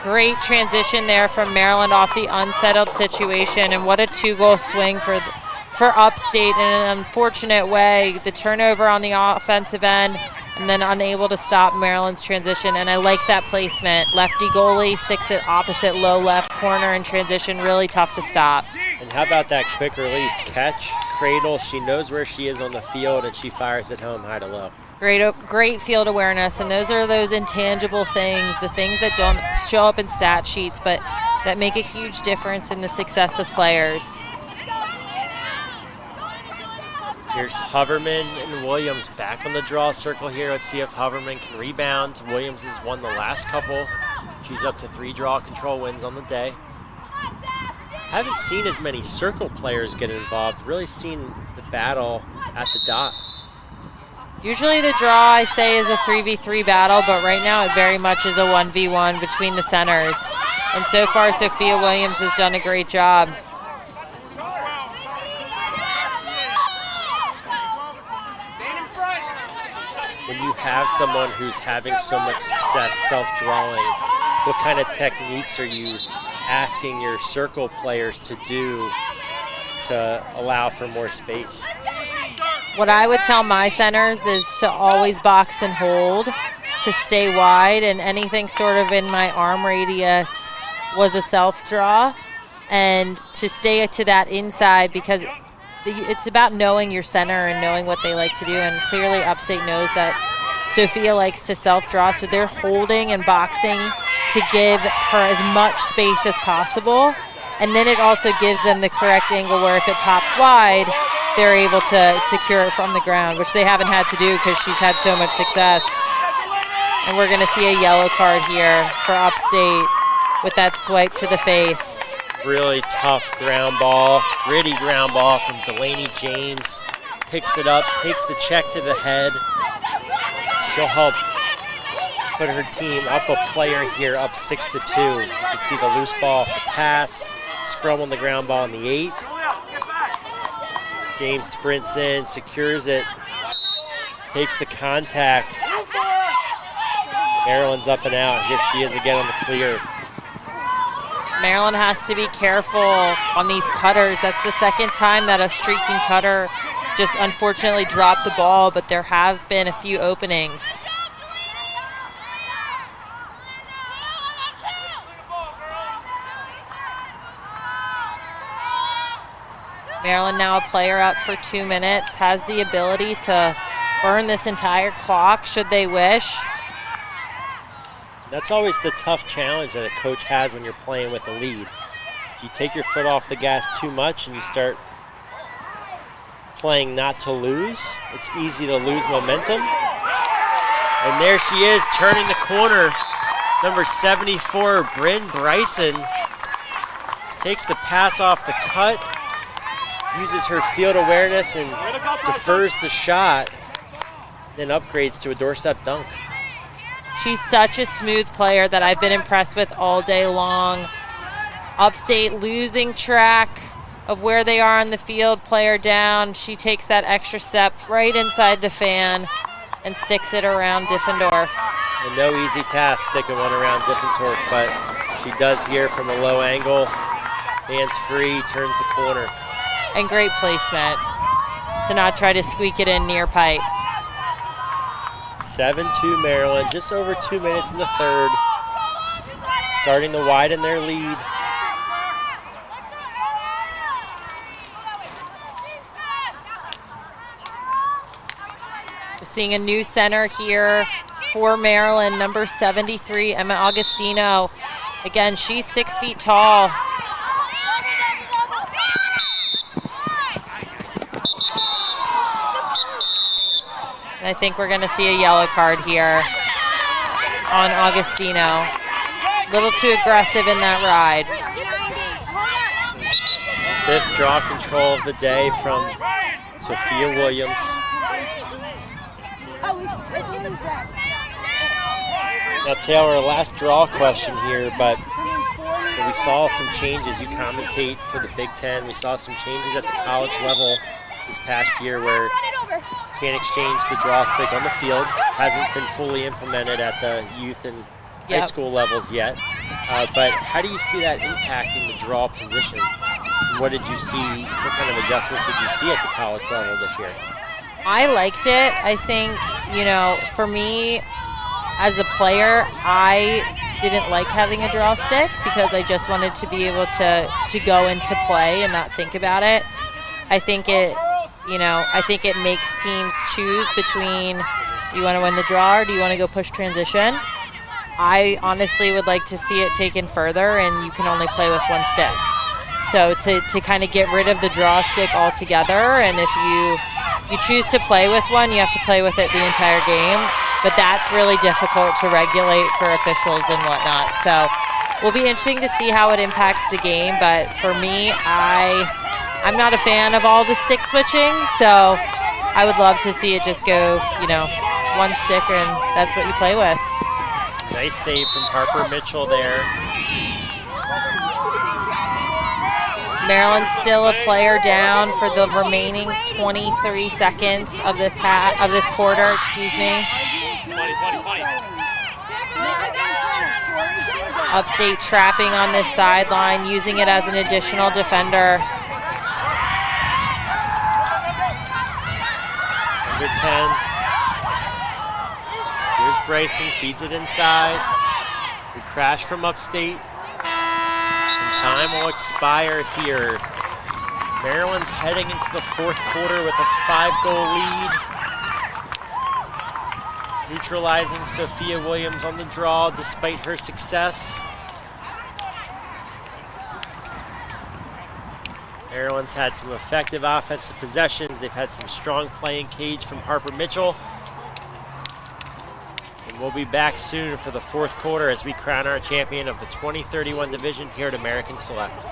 Great transition there from Maryland off the unsettled situation, and what a two-goal swing for Upstate in an unfortunate way. The turnover on the offensive end and then unable to stop Maryland's transition, and I like that placement. Lefty goalie sticks it opposite low left corner in transition, really tough to stop. And how about that quick release? Catch, cradle, she knows where she is on the field and she fires it home high to low. Great field awareness, and those are those intangible things, the things that don't show up in stat sheets, but that make a huge difference in the success of players. Here's Hoverman and Williams back on the draw circle here. Let's see if Hoverman can rebound. Williams has won the last couple. She's up to 3 draw control wins on the day. Haven't seen as many circle players get involved. Really seen the battle at the dot. Usually the draw, I say, is a 3v3 battle, but right now it very much is a 1v1 between the centers. And so far, Sophia Williams has done a great job. When you have someone who's having so much success self-drawing, what kind of techniques are you asking your circle players to do to allow for more space? What I would tell my centers is to always box and hold, to stay wide, and anything sort of in my arm radius was a self-draw, and to stay to that inside, because it's about knowing your center and knowing what they like to do, and clearly Upstate knows that Sophia likes to self-draw, so they're holding and boxing to give her as much space as possible, and then it also gives them the correct angle where if it pops wide, they're able to secure it from the ground, which they haven't had to do because she's had so much success. And we're going to see a yellow card here for Upstate with that swipe to the face. Really tough ground ball, gritty ground ball from Delaney James. Picks it up, takes the check to the head. She'll help put her team up a player here, up 6-2. You can see the loose ball off the pass, scrum on the ground ball in the 8. James sprints in, secures it, takes the contact. Maryland's up and out. Here she is again on the clear. Maryland has to be careful on these cutters. That's the second time that a streaking cutter just unfortunately dropped the ball, but there have been a few openings. Maryland now a player up for 2 minutes, has the ability to burn this entire clock should they wish. That's always the tough challenge that a coach has when you're playing with a lead. If you take your foot off the gas too much and you start playing not to lose, it's easy to lose momentum. And there she is turning the corner. Number 74, Bryn Bryson, takes the pass off the cut, uses her field awareness and defers the shot, then upgrades to a doorstep dunk. She's such a smooth player that I've been impressed with all day long. Upstate losing track of where they are on the field, player down. She takes that extra step right inside the fan and sticks it around Diffendorf. And no easy task sticking one around Diffendorf, but she does here from a low angle. Hands free, turns the corner. And great placement to not try to squeak it in near pipe. 7-2 Maryland, just over 2 minutes in the third. Starting to widen their lead. We're seeing a new center here for Maryland, number 73, Emma Augustino. Again, she's 6 feet tall. And I think we're going to see a yellow card here on Augustino. A little too aggressive in that ride. 5th draw control of the day from Sophia Williams. Now, Taylor, last draw question here, but we saw some changes. You commentate for the Big Ten. We saw some changes at the college level this past year where can't exchange the draw stick on the field. Hasn't been fully implemented at the youth and high school levels yet. But how do you see that impacting the draw position? What did you see? What kind of adjustments did you see at the college level this year? I liked it. I think, you know, for me as a player, I didn't like having a draw stick because I just wanted to be able to go into play and not think about it. I think it, you know, I think it makes teams choose between, do you want to win the draw or do you want to go push transition? I honestly would like to see it taken further, and you can only play with one stick. So to kind of get rid of the draw stick altogether, and if you choose to play with one, you have to play with it the entire game. But that's really difficult to regulate for officials and whatnot. So will be interesting to see how it impacts the game. But for me, I'm not a fan of all the stick switching, so I would love to see it just go, you know, one stick and that's what you play with. Nice save from Harper Mitchell there. Maryland's still a player down for the remaining 23 seconds of this quarter, excuse me. Upstate trapping on this sideline, using it as an additional defender. Under 10. Here's Bryson, feeds it inside. We crash from Upstate. And time will expire here. Maryland's heading into the fourth quarter with a 5-goal lead. Neutralizing Sophia Williams on the draw despite her success. Maryland's had some effective offensive possessions. They've had some strong play in cage from Harper Mitchell. And we'll be back soon for the fourth quarter as we crown our champion of the 2031 division here at American Select.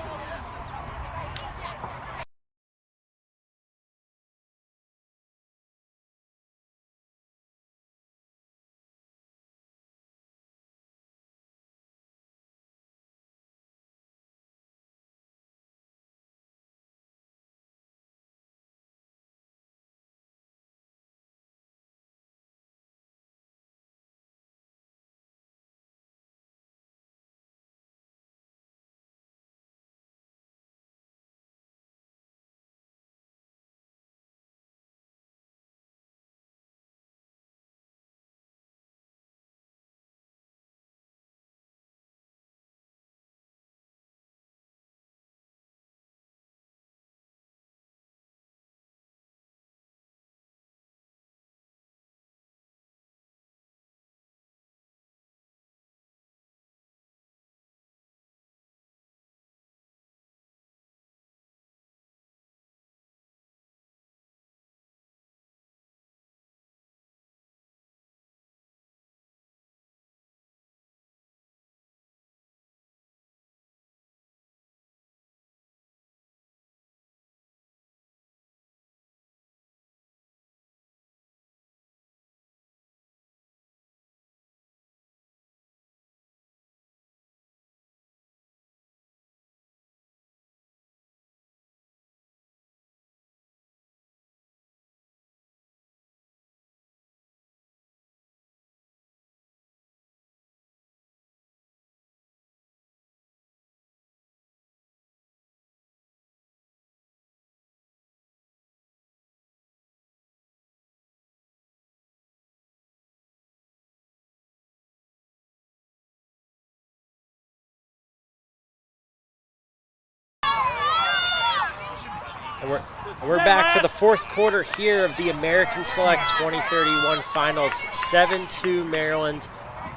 And we're back for the fourth quarter here of the American Select 2031 Finals. 7-2 Maryland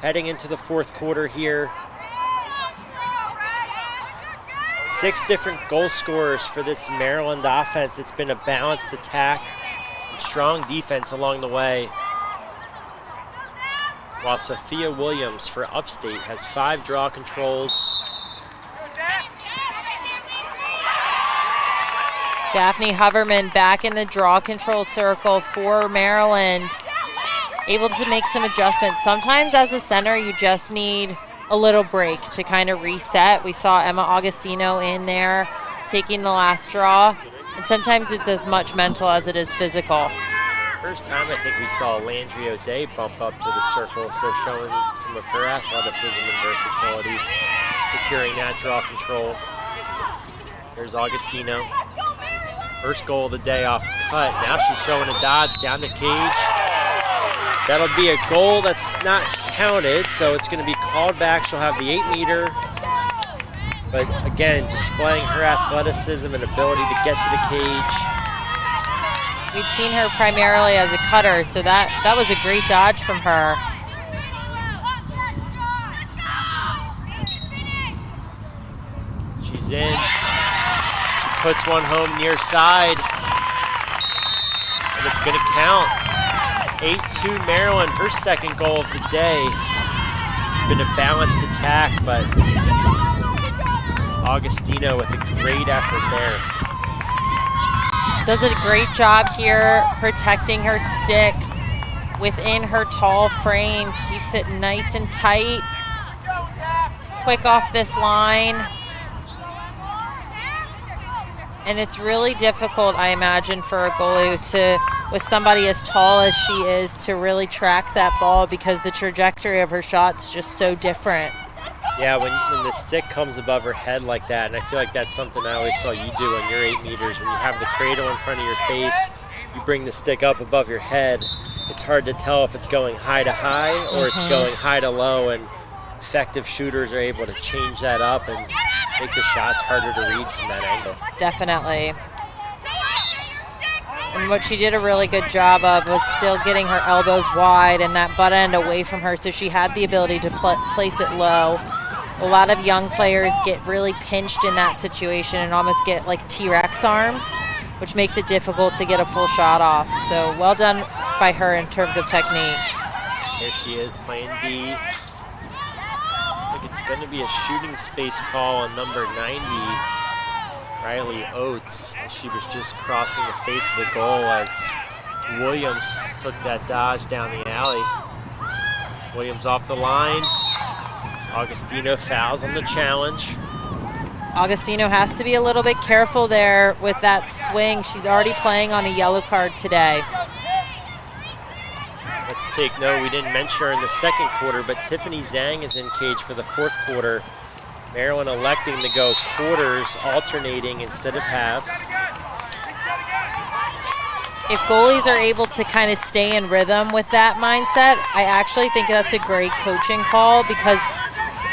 heading into the fourth quarter here. 6 different goal scorers for this Maryland offense. It's been a balanced attack and strong defense along the way. While Sophia Williams for Upstate has 5 draw controls. Daphne Hoverman back in the draw control circle for Maryland. Able to make some adjustments. Sometimes as a center, you just need a little break to kind of reset. We saw Emma Augustino in there taking the last draw. And sometimes it's as much mental as it is physical. First time I think we saw Landry O'Day bump up to the circle, so showing some of her athleticism and versatility, securing that draw control. There's Augustino. First goal of the day off cut. Now she's showing a dodge down the cage. That'll be a goal that's not counted, so it's going to be called back. She'll have the 8-meter. But again, displaying her athleticism and ability to get to the cage. We'd seen her primarily as a cutter, so that was a great dodge from her. She's in. She puts one home near side. And it's going to count. 8-2 Maryland, her second goal of the day. It's been a balanced attack, but Augustino with a great effort there. Does a great job here protecting her stick within her tall frame. Keeps it nice and tight. Quick off this line. And it's really difficult, I imagine, for a goalie with somebody as tall as she is, to really track that ball because the trajectory of her shot's just so different. Yeah, when the stick comes above her head like that, and I feel like that's something I always saw you do on your 8 meters. When you have the cradle in front of your face, you bring the stick up above your head. It's hard to tell if it's going high to high or it's going high to low, and effective shooters are able to change that up and make the shots harder to read from that angle. Definitely. And what she did a really good job of was still getting her elbows wide and that butt end away from her, so she had the ability to place it low. A lot of young players get really pinched in that situation and almost get like T-Rex arms, which makes it difficult to get a full shot off. So well done by her in terms of technique. Here she is playing D. Looks like it's going to be a shooting space call on number 90, Riley Oates. She was just crossing the face of the goal as Williams took that dodge down the alley. Williams off the line. Augustino fouls on the challenge. Augustino has to be a little bit careful there with that swing. She's already playing on a yellow card today. Let's take note, we didn't mention her in the second quarter, but Tiffany Zhang is in cage for the fourth quarter. Maryland electing to go quarters, alternating instead of halves. If goalies are able to kind of stay in rhythm with that mindset, I actually think that's a great coaching call because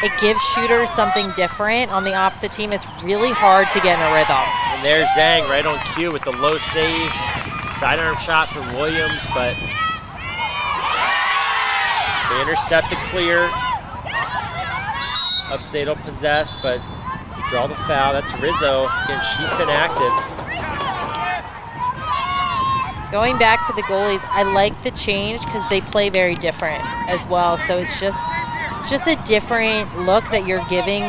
it gives shooters something different. On the opposite team, it's really hard to get in a rhythm. And there's Zhang right on cue with the low save. Sidearm shot for Williams, but they intercept the clear. Upstate will possess, but we draw the foul. That's Rizzo. Again, she's been active. Going back to the goalies, I like the change because they play very different as well. So it's just a different look that you're giving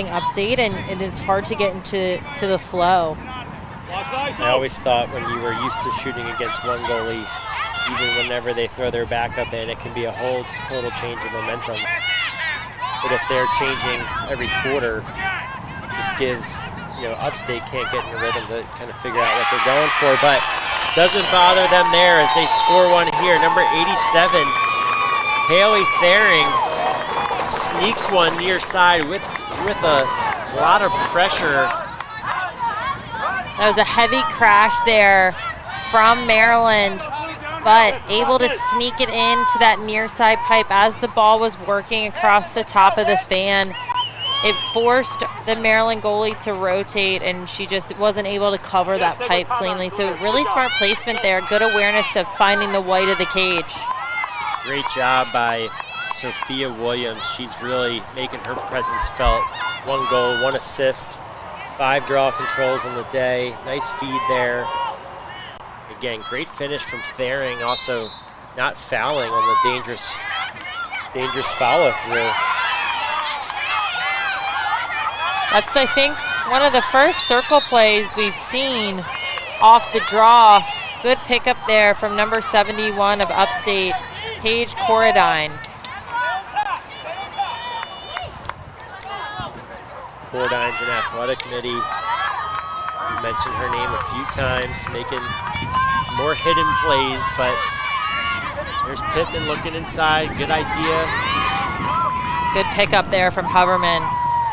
Upstate, and it's hard to get into the flow. I always thought when you were used to shooting against one goalie, even whenever they throw their backup in, it can be a whole total change of momentum. But if they're changing every quarter, it just gives, Upstate can't get in a rhythm to kind of figure out what they're going for. But doesn't bother them there as they score one here. Number 87, Haley Thering sneaks one near side with a lot of pressure. That was a heavy crash there from Maryland, but able to sneak it into that near side pipe as the ball was working across the top of the fan. it forced the Maryland goalie to rotate, and she just wasn't able to cover that pipe cleanly. So really smart placement there, good awareness of finding the white of the cage. Great job by Sophia Williams. She's really making her presence felt. 1 goal, 1 assist, 5 draw controls on the day. Nice feed there. Again, great finish from Thering, also not fouling on the dangerous follow through. That's, I think, one of the first circle plays we've seen off the draw. Good pickup there from number 71 of Upstate, Paige Corradine. Corradine's an athletic committee. We mentioned her name a few times, making some more hidden plays, but there's Pittman looking inside, good idea. Good pickup there from Hoverman.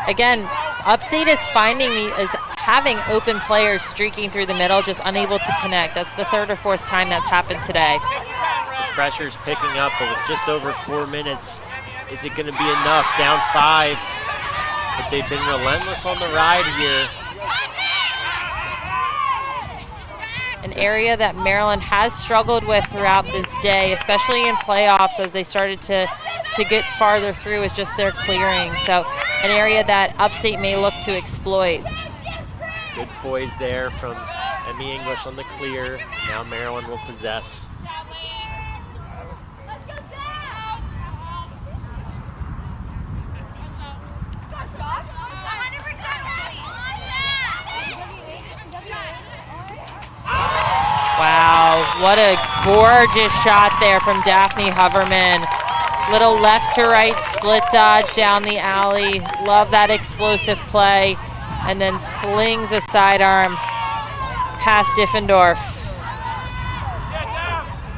Again, Upstate is having open players streaking through the middle, just unable to connect. That's the 3rd or 4th time that's happened today. The pressure's picking up, but with just over 4 minutes, is it going to be enough? Down 5, but they've been relentless on the ride here. An area that Maryland has struggled with throughout this day, especially in playoffs as they started to get farther through, is just their clearing. So an area that Upstate may look to exploit. Good poise there from Emmy English on the clear. Now Maryland will possess. Wow, what a gorgeous shot there from Daphne Hoverman. Little left to right split dodge down the alley. Love that explosive play. And then slings a sidearm past Diffendorf.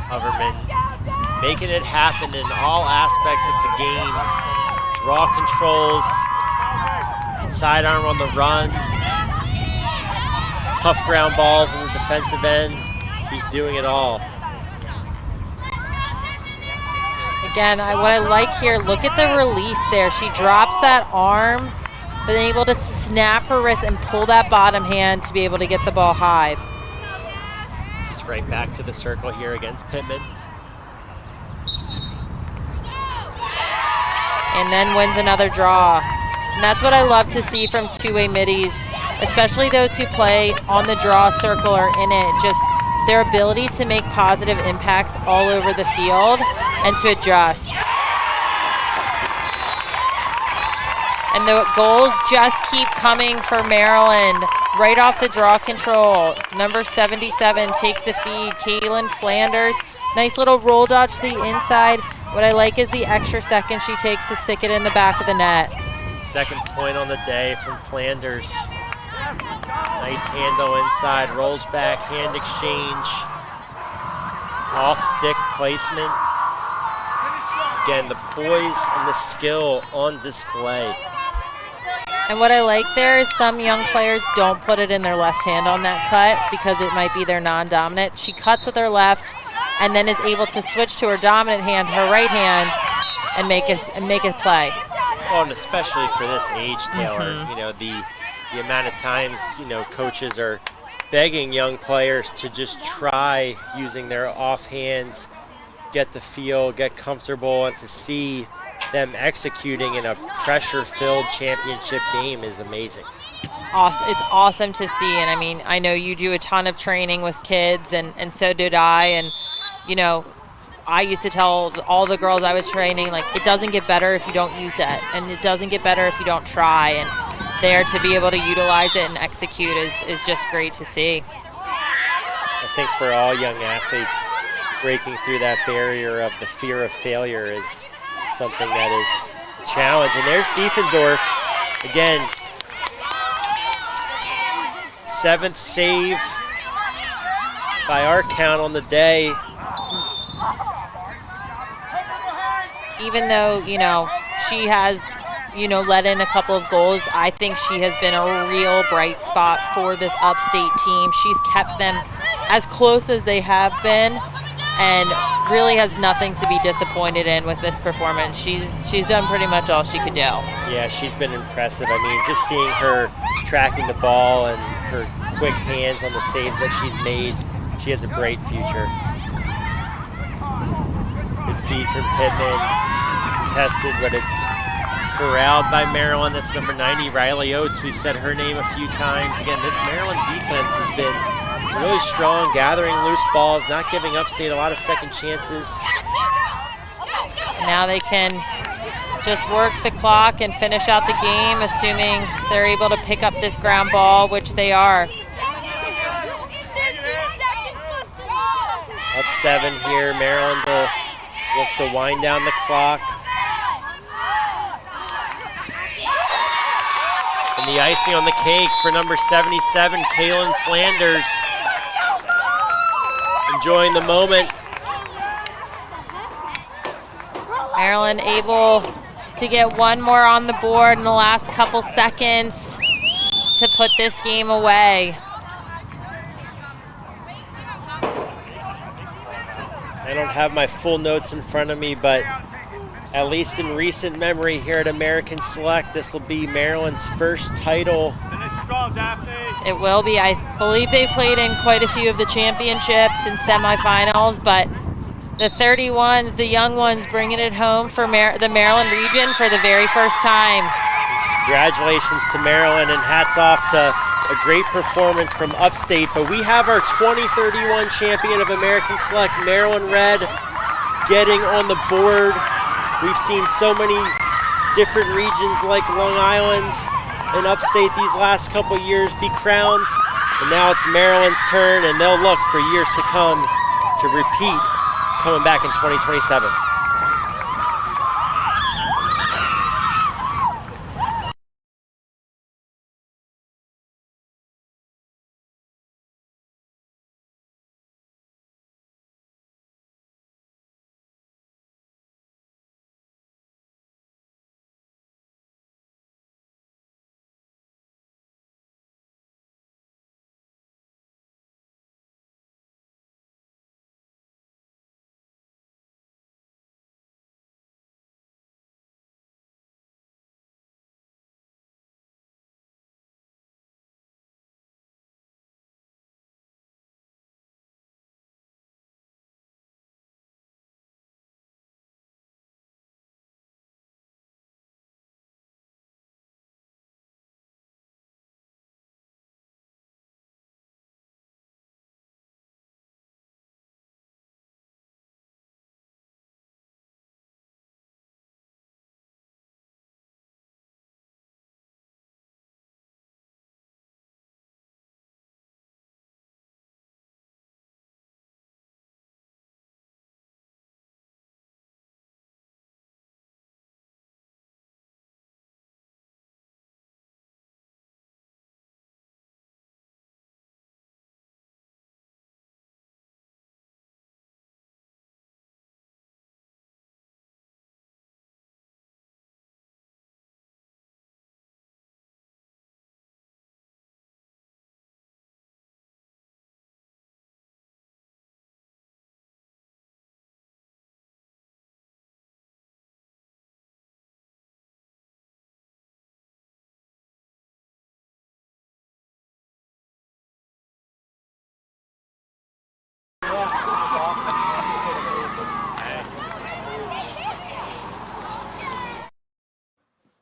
Hoverman making it happen in all aspects of the game. Draw controls, sidearm on the run, tough ground balls in the defensive end. She's doing it all. Again, what I like here, look at the release there. She drops that arm, but then able to snap her wrist and pull that bottom hand to be able to get the ball high. Just right back to the circle here against Pittman. And then wins another draw. And that's what I love to see from two-way middies, especially those who play on the draw circle or in it. Just their ability to make positive impacts all over the field and to adjust. And the goals just keep coming for Maryland. Right off the draw control, number 77 takes a feed. Kaylin Flanders, nice little roll dodge to the inside. What I like is the extra second she takes to stick it in the back of the net. Second point on the day from Flanders. Nice handle inside, rolls back, hand exchange. Off stick placement. Again, the poise and the skill on display. And what I like there is some young players don't put it in their left hand on that cut because it might be their non-dominant. She cuts with her left and then is able to switch to her dominant hand, her right hand, and make a play. Well, and especially for this age, Taylor, you know, the amount of times, you know, coaches are begging young players to just try using their offhand, get the feel, get comfortable, and to see them executing in a pressure-filled championship game is amazing. Awesome. It's awesome to see, and I mean, I know you do a ton of training with kids, and so did I, and you know, I used to tell all the girls I was training, like, it doesn't get better if you don't use it, and it doesn't get better if you don't try, and there to be able to utilize it and execute is just great to see. I think for all young athletes, breaking through that barrier of the fear of failure is something that is a challenge. And there's Diffendorf again. 7th save by our count on the day. Even though, you know, she has, you know, let in a couple of goals, I think she has been a real bright spot for this Upstate team. She's kept them as close as they have been, and really has nothing to be disappointed in with this performance. She's done pretty much all she could do. Yeah, she's been impressive. I mean, just seeing her tracking the ball and her quick hands on the saves that she's made, she has a bright future. Good feed from Pittman, contested, but it's corralled by Maryland. That's number 90, Riley Oates. We've said her name a few times. Again, this Maryland defense has been really strong, gathering loose balls, not giving Upstate a lot of second chances. Now they can just work the clock and finish out the game, assuming they're able to pick up this ground ball, which they are. Up 7 here. Maryland will look to wind down the clock. And the icing on the cake for number 77, Kaylin Flanders. Enjoying the moment. Maryland able to get one more on the board in the last couple seconds to put this game away. I don't have my full notes in front of me, but at least in recent memory here at American Select, this will be Maryland's first title. It will be. I believe they've played in quite a few of the championships and semifinals, but the 31s, the young ones, bringing it home for the Maryland region for the very first time. Congratulations to Maryland, and hats off to a great performance from Upstate. But we have our 2031 champion of American Select, Maryland Red, getting on the board. We've seen so many different regions like Long Island and Upstate these last couple years be crowned, and now it's Maryland's turn, and they'll look for years to come to repeat, coming back in 2027.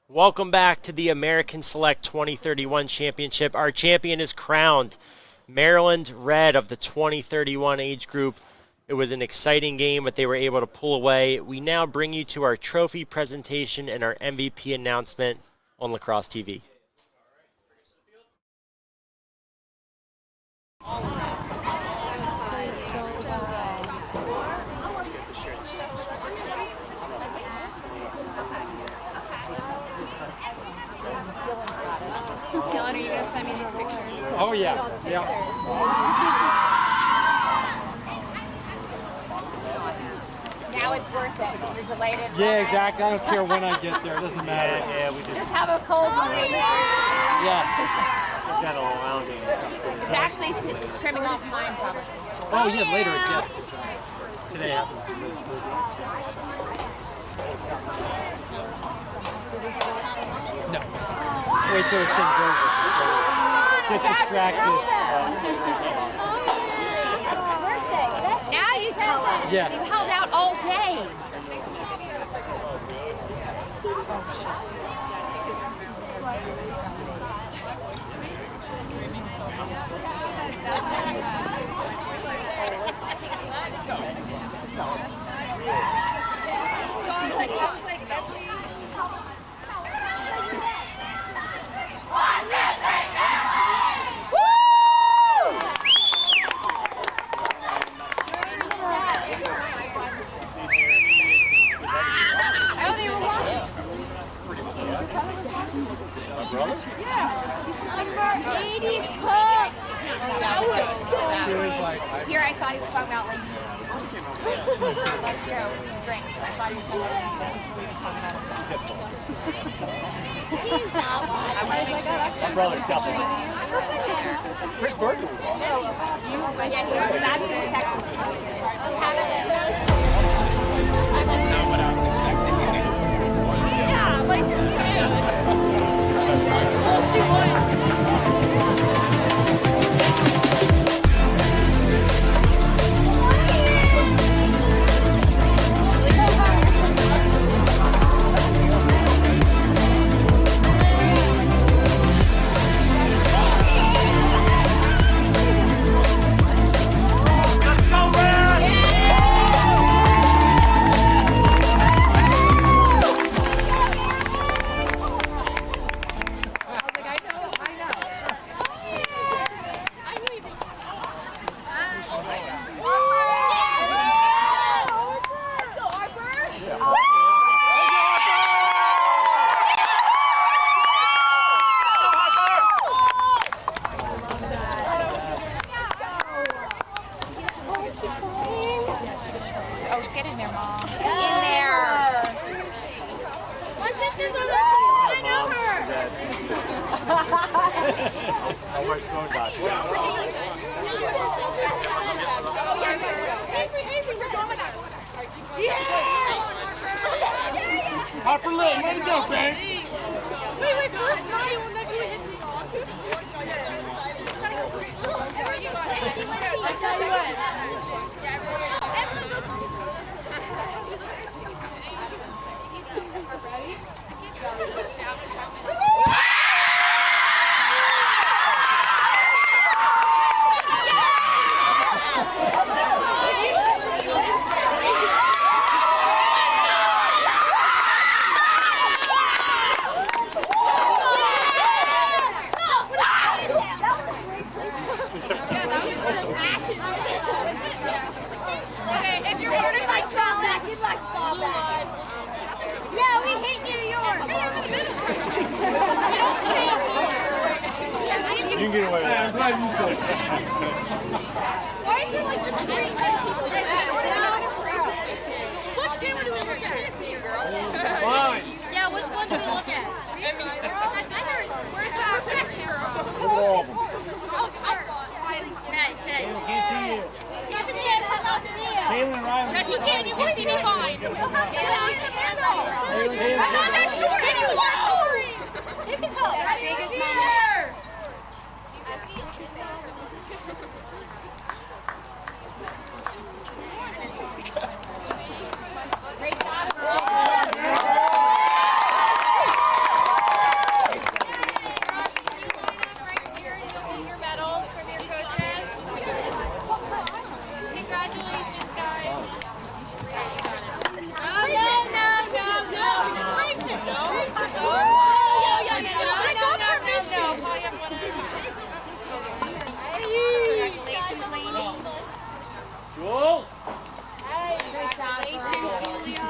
Welcome back to the American Select 2031 Championship. Our champion is crowned, Maryland Red of the 2031 age group. It was an exciting game, but they were able to pull away. We now bring you to our trophy presentation and our MVP announcement on Lacrosse TV. Dylan, are you going to send me these pictures? Oh, yeah. Yeah. Now it's worth it. You're delighted. Yeah, exactly. I don't care when I get there. It doesn't matter. Yeah, we just Just have a cold one. Yes. got all around it. It's actually trimming off mine, probably. Oh, yeah, later it gets. Today happens to be really smooth. No. Wait till this thing's over. Get distracted. Now you tell us. Yeah. You held out all day. Here, I thought he was talking about like. Let's go. Drinks. I thought he was talking about My brother definitely. Chris Burton was on. Yeah, like your well, she won. Harper Lynn, way to go, babe! Wait, first Mario will never hit me off. I tell you what. Yeah, we hate New York. You can get away with that. I'm glad you said that. Why is there like just three Which game do we look at? Fine. Yeah, which one do we look at? Where's the professional? All of them. Okay. Can't see you. Caitlin Riley. Yes, you can. You can see me fine. I'm not that short anymore. You can help. Great job. Your medals from your coaches. Congratulations, guys. Jules? Congratulations, Julia.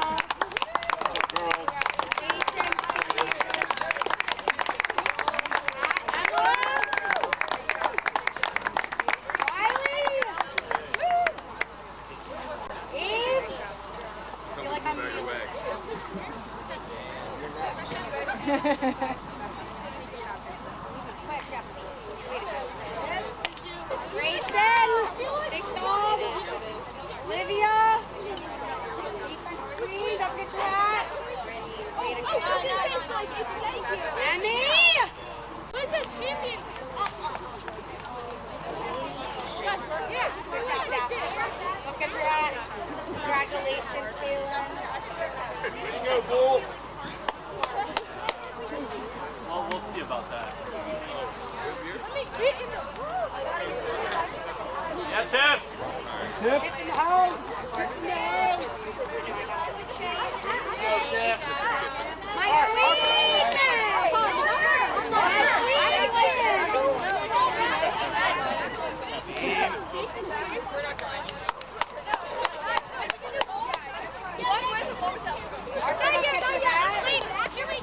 Grayson, Big Dog, Olivia, Queen, don't forget your hat. Emmy! Who's the champion? Yeah, good job, Daphne. Don't forget your hat. Congratulations, Kaylin. Way to go, Bull. Well, we'll see about that. Yeah, Tiff. Tip in the house. Tip in the house. Go, Tiff. My queen!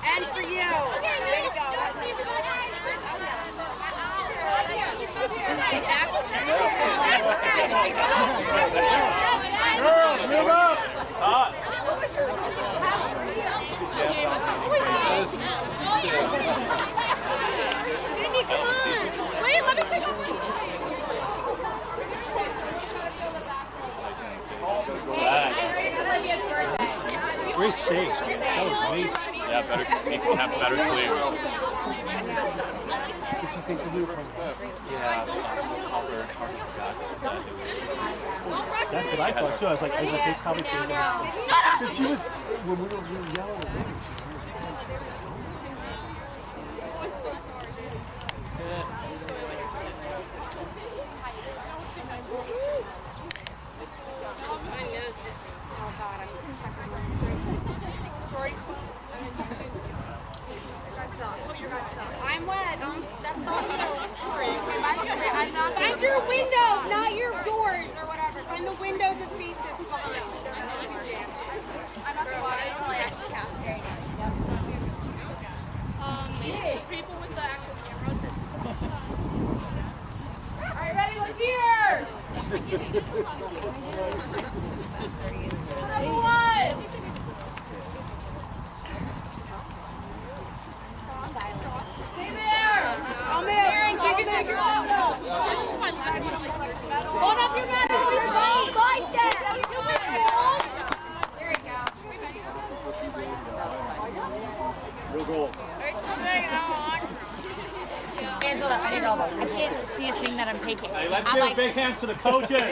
And for you. There you go. Girls, move up. Sydney, come on. Wait, let me take off Great saves, man. That was amazing. Yeah, better have better sleeves. What you think of you from Yeah, Harper Scott. That's what I thought too. I was like, they probably came down. Because she was, when we were yelling at her, I'm wet. That's all you know. Find your windows, not your doors or whatever. Find the windows and faces behind. I'm not sure why until I actually capture. People with the actual cameras. Alright, ready? Look here! Number one! Stay there! I'll move. Karen, you can take your medal. This is my left. Hold up your medal. Don't fight that! There you go. Real goal. Angela, I can't see a thing that I'm taking. Hey, let's I'm give like, a big hand to the coaches. So much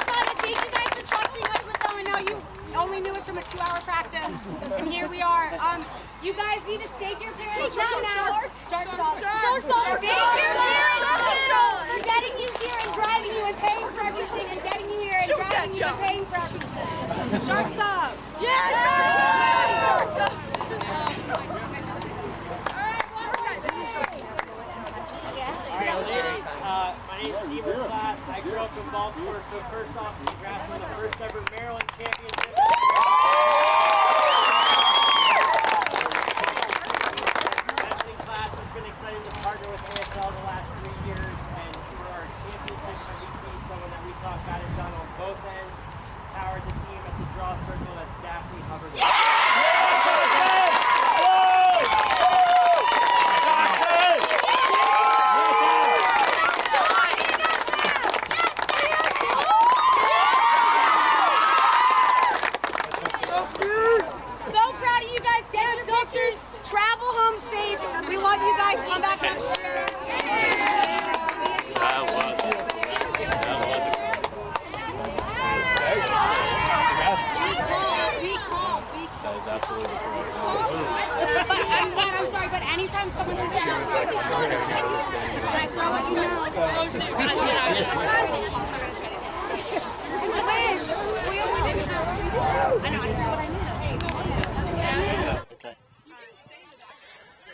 fun, and thank you guys for trusting us with them. I know you only knew us from a 2-hour practice, and here we are. You guys need to thank your parents now. Sharks off. Sharks off. Thank your parents for getting you here and driving you and paying for everything, and getting you here and driving you and paying for everything. Sharks up. yeah, sharks up. Ladies, my name's Steven Class. I grew up in Baltimore, so first off, congrats on the first ever Maryland championship. Wrestling Class has been excited to partner with ASL the last 3 years, and for our championship MVP, someone that we thought got it done on both ends, powered the team at the draw circle. That's Daphne Hubbard. So proud of you guys. Get your pictures. Travel home safe. We love you guys. Come back next year. That was That was absolutely correct. But I'm sorry, but anytime someone says that, when I throw it, you know. We only didn't have I know, I said what I knew. Okay.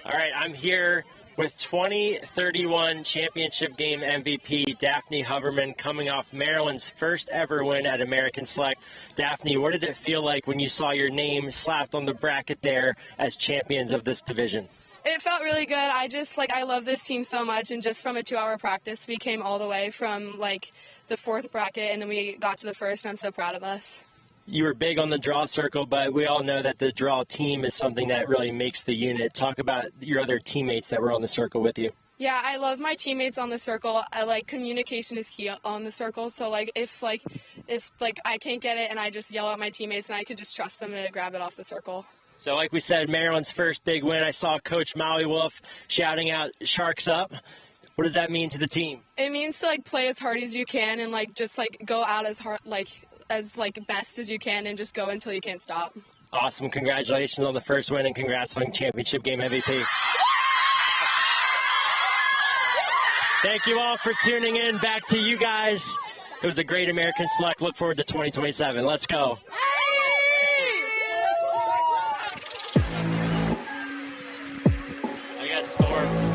All right, I'm here with 2031 championship game MVP Daphne Huberman, coming off Maryland's first ever win at American Select. Daphne, what did it feel like when you saw your name slapped on the bracket there as champions of this division? It felt really good. I love this team so much, and just from a 2-hour practice, we came all the way from the 4th bracket, and then we got to the 1st, and I'm so proud of us. You were big on the draw circle, but we all know that the draw team is something that really makes the unit. Talk about your other teammates that were on the circle with you. Yeah, I love my teammates on the circle. I like communication is key on the circle. So if I can't get it and I just yell at my teammates and I can just trust them to grab it off the circle. So like we said, Maryland's first big win. I saw Coach Maui Wolf shouting out "Sharks up." What does that mean to the team? It means to play as hard as you can and just go out as hard as best as you can and just go until you can't stop. Awesome. Congratulations on the first win and congrats on championship game MVP. Thank you all for tuning in. Back to you guys. It was a great American Select. Look forward to 2027. Let's go. I got Storm.